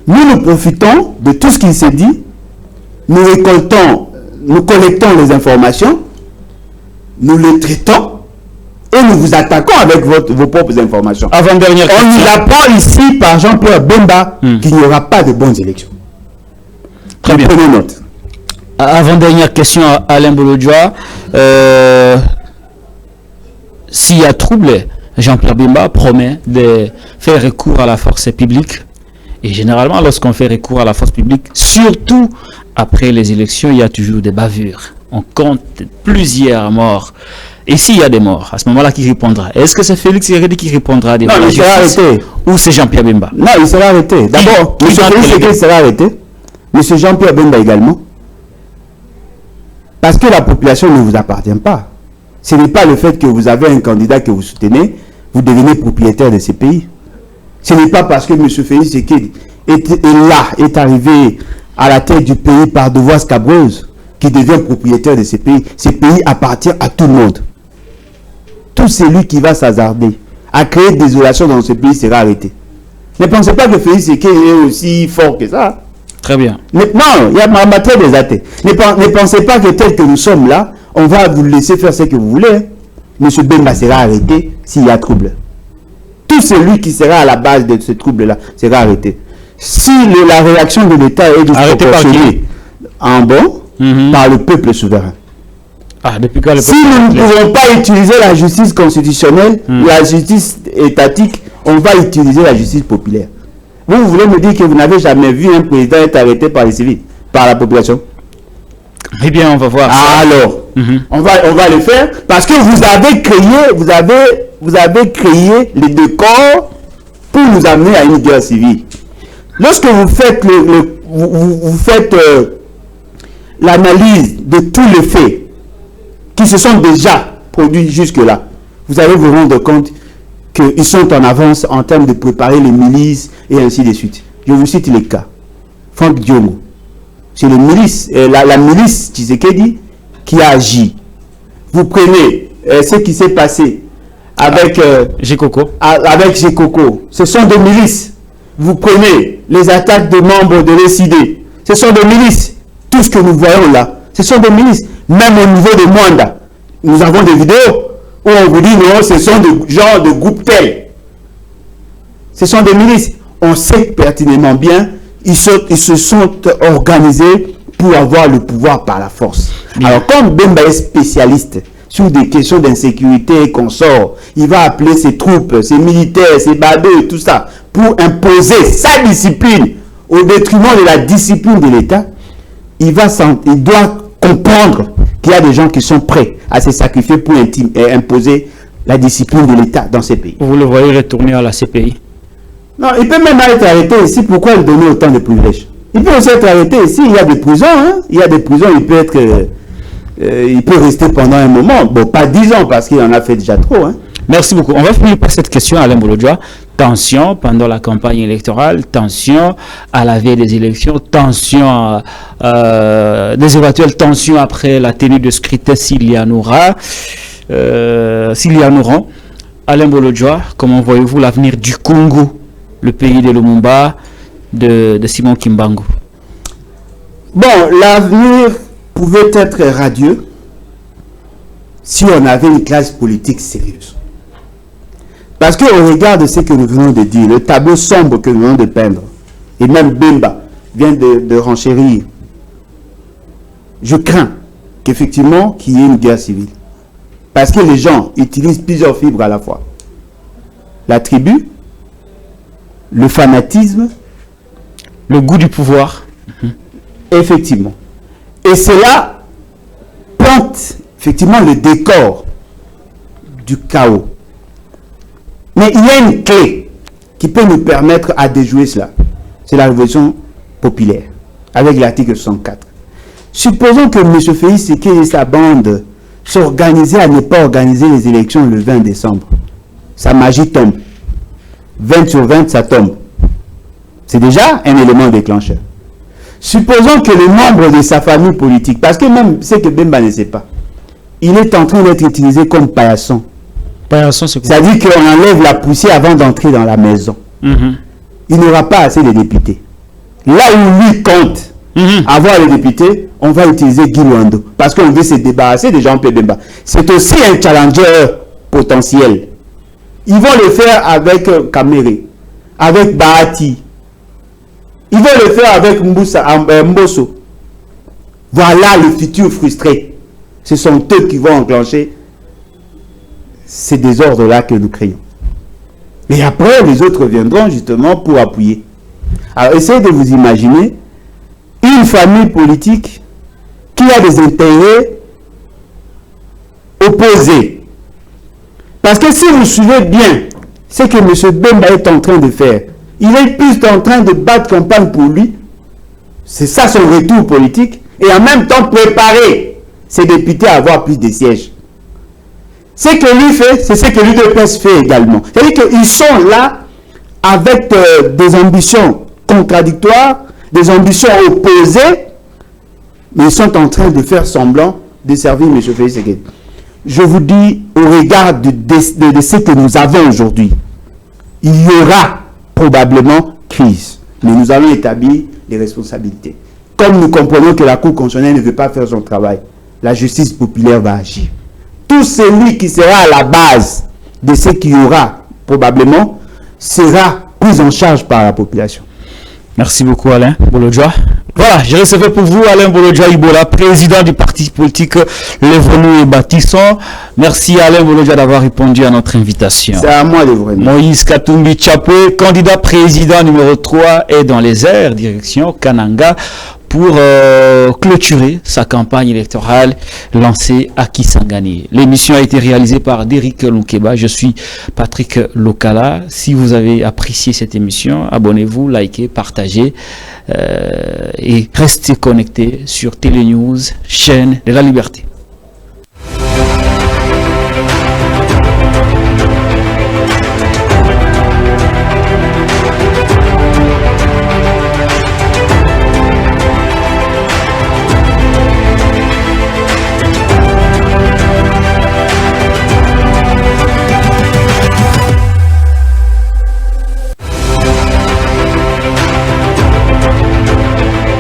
Nous profitons de tout ce qui s'est dit. Nous collectons les informations. Nous les traitons. Et nous vous attaquons avec vos propres informations. Avant-dernière question. On nous apprend ici par Jean-Pierre Bemba qu'il n'y aura pas de bonnes élections. Très bien. Prenez note. Avant-dernière question à Alain Bolodjoa. S'il y a trouble, Jean-Pierre Bemba promet de faire recours à la force publique. Et généralement, lorsqu'on fait recours à la force publique, surtout après les élections, il y a toujours des bavures. On compte plusieurs morts. Et s'il y a des morts, à ce moment-là, qui répondra? Est-ce que c'est Félix Tshisekedi qui répondra Non, il sera arrêté. Ou c'est Jean-Pierre Bemba? Non, il sera arrêté. D'abord, M. Félix Tshisekedi sera arrêté. M. Jean-Pierre Bemba également. Parce que la population ne vous appartient pas. Ce n'est pas le fait que vous avez un candidat que vous soutenez, vous devenez propriétaire de ces pays. Ce n'est pas parce que M. Félix Tshisekedi est arrivé à la tête du pays par devoir scabreuse qui devient propriétaire de ces pays. Ces pays appartiennent à tout le monde. Tout celui qui va s'hasarder à créer désolation dans ce pays sera arrêté. Ne pensez pas que Félix Tshisekedi est aussi fort que ça. Très bien. Non, il y a ma matière des athées. Ne pensez pas que tel que nous sommes là, on va vous laisser faire ce que vous voulez. M. Bemba sera arrêté s'il y a trouble. Tout celui qui sera à la base de ce trouble-là sera arrêté. Si la réaction de l'État est disproportionnée en bon, par le peuple souverain. Depuis quand si nous ne pouvons pas utiliser la justice constitutionnelle, la justice étatique, on va utiliser la justice populaire. Vous voulez me dire que vous n'avez jamais vu un président être arrêté par les civils, par la population? Eh bien, on va voir. Alors, on va le faire parce que vous avez créé les décors pour nous amener à une guerre civile. Lorsque vous faites l'analyse de tous les faits qui se sont déjà produits jusque-là, vous allez vous rendre compte qu'ils sont en avance en termes de préparer les milices et ainsi de suite. Je vous cite les cas. Franck Diongo, c'est la milice Tshisekedi qui a agi. Vous prenez ce qui s'est passé avec Gekoko. Avec Gekoko. Ce sont des milices. Vous prenez les attaques de membres de l'ECD. Ce sont des milices. Tout ce que nous voyons là, ce sont des milices. Même au niveau de Mwanda, nous avons des vidéos où on vous dit non, ce sont des genres de groupes tels. Ce sont des milices. On sait pertinemment bien, ils se sont organisés pour avoir le pouvoir par la force. Alors, comme Bemba est spécialiste sur des questions d'insécurité et consorts, il va appeler ses troupes, ses militaires, ses badeux et tout ça, pour imposer sa discipline au détriment de la discipline de l'État. Il doit comprendre qu'il y a des gens qui sont prêts à se sacrifier pour imposer la discipline de l'État dans ces pays. Vous le voyez retourner à la CPI? Non, il peut même être arrêté ici. Pourquoi lui donner autant de privilèges? Il peut aussi être arrêté ici. Il y a des prisons. Hein? Il y a des prisons. Il peut être il peut rester pendant un moment. Bon, pas 10 ans, parce qu'il en a fait déjà trop. Hein. Merci beaucoup. On va finir par cette question, Alain Bolodjoa. Tension pendant la campagne électorale, tension à la veille des élections, tension, des éventuelles tensions après la tenue de scrutin s'il y en aura. Alain Bolodjoa, comment voyez-vous l'avenir du Congo, le pays de Lumumba, de Simon Kimbangu? Bon, l'avenir pouvait être radieux si on avait une classe politique sérieuse. Parce qu'au regard de ce que nous venons de dire, le tableau sombre que nous venons de peindre, et même Bemba vient de renchérir, je crains qu'effectivement qu'il y ait une guerre civile. Parce que les gens utilisent plusieurs fibres à la fois. La tribu, le fanatisme, le goût du pouvoir. Effectivement. Et cela plante effectivement le décor du chaos. Mais il y a une clé qui peut nous permettre à déjouer cela. C'est la révolution populaire, avec l'article 64. Supposons que M. Félix Tshisekedi et sa bande s'organisaient à ne pas organiser les élections le 20 décembre. Sa magie tombe. 20 sur 20, ça tombe. C'est déjà un élément déclencheur. Supposons que les membres de sa famille politique, parce que même ce que Bemba ne sait pas, il est en train d'être utilisé comme paillasson. C'est-à-dire qu'on enlève la poussière avant d'entrer dans la maison. Il n'aura pas assez de députés. Là où lui compte avoir les députés, on va utiliser Guy Luando. Parce qu'on veut se débarrasser de Jean-Pierre Bemba. C'est aussi un challenger potentiel. Ils vont le faire avec Kamere, avec Bahati. Ils vont le faire avec Mbosso. Voilà le futur frustré. Ce sont eux qui vont enclencher ces désordres-là que nous créons. Et après, les autres viendront justement pour appuyer. Alors, essayez de vous imaginer une famille politique qui a des intérêts opposés. Parce que si vous suivez bien ce que M. Bemba est en train de faire, il est plus en train de battre campagne pour lui. C'est ça son retour politique. Et en même temps préparer ses députés à avoir plus de sièges. Ce que lui fait, c'est ce que l'UDPS fait également. C'est-à-dire qu'ils sont là avec des ambitions contradictoires, des ambitions opposées, mais ils sont en train de faire semblant de servir M. Félix Tshisekedi. Je vous dis, au regard de ce que nous avons aujourd'hui, il y aura probablement crise. Mais nous allons établir les responsabilités. Comme nous comprenons que la Cour constitutionnelle ne veut pas faire son travail, la justice populaire va agir. Tout celui qui sera à la base de ce qu'il y aura, probablement, sera pris en charge par la population. Merci beaucoup Alain Bolodjoa. Voilà, je recevais pour vous Alain Bolodjoa Ibola, président du parti politique L'évolu et Bâtissons. Merci Alain Bolodjoa d'avoir répondu à notre invitation. C'est à moi de vous remercier. Moïse Katumbi Tchapwe, candidat président numéro 3, est dans les airs, direction Kananga, pour clôturer sa campagne électorale lancée à Kisangani. L'émission a été réalisée par Derrick Lunkeba. Je suis Patrick Lokala. Si vous avez apprécié cette émission, abonnez-vous, likez, partagez et restez connectés sur Télénews, chaîne de la liberté.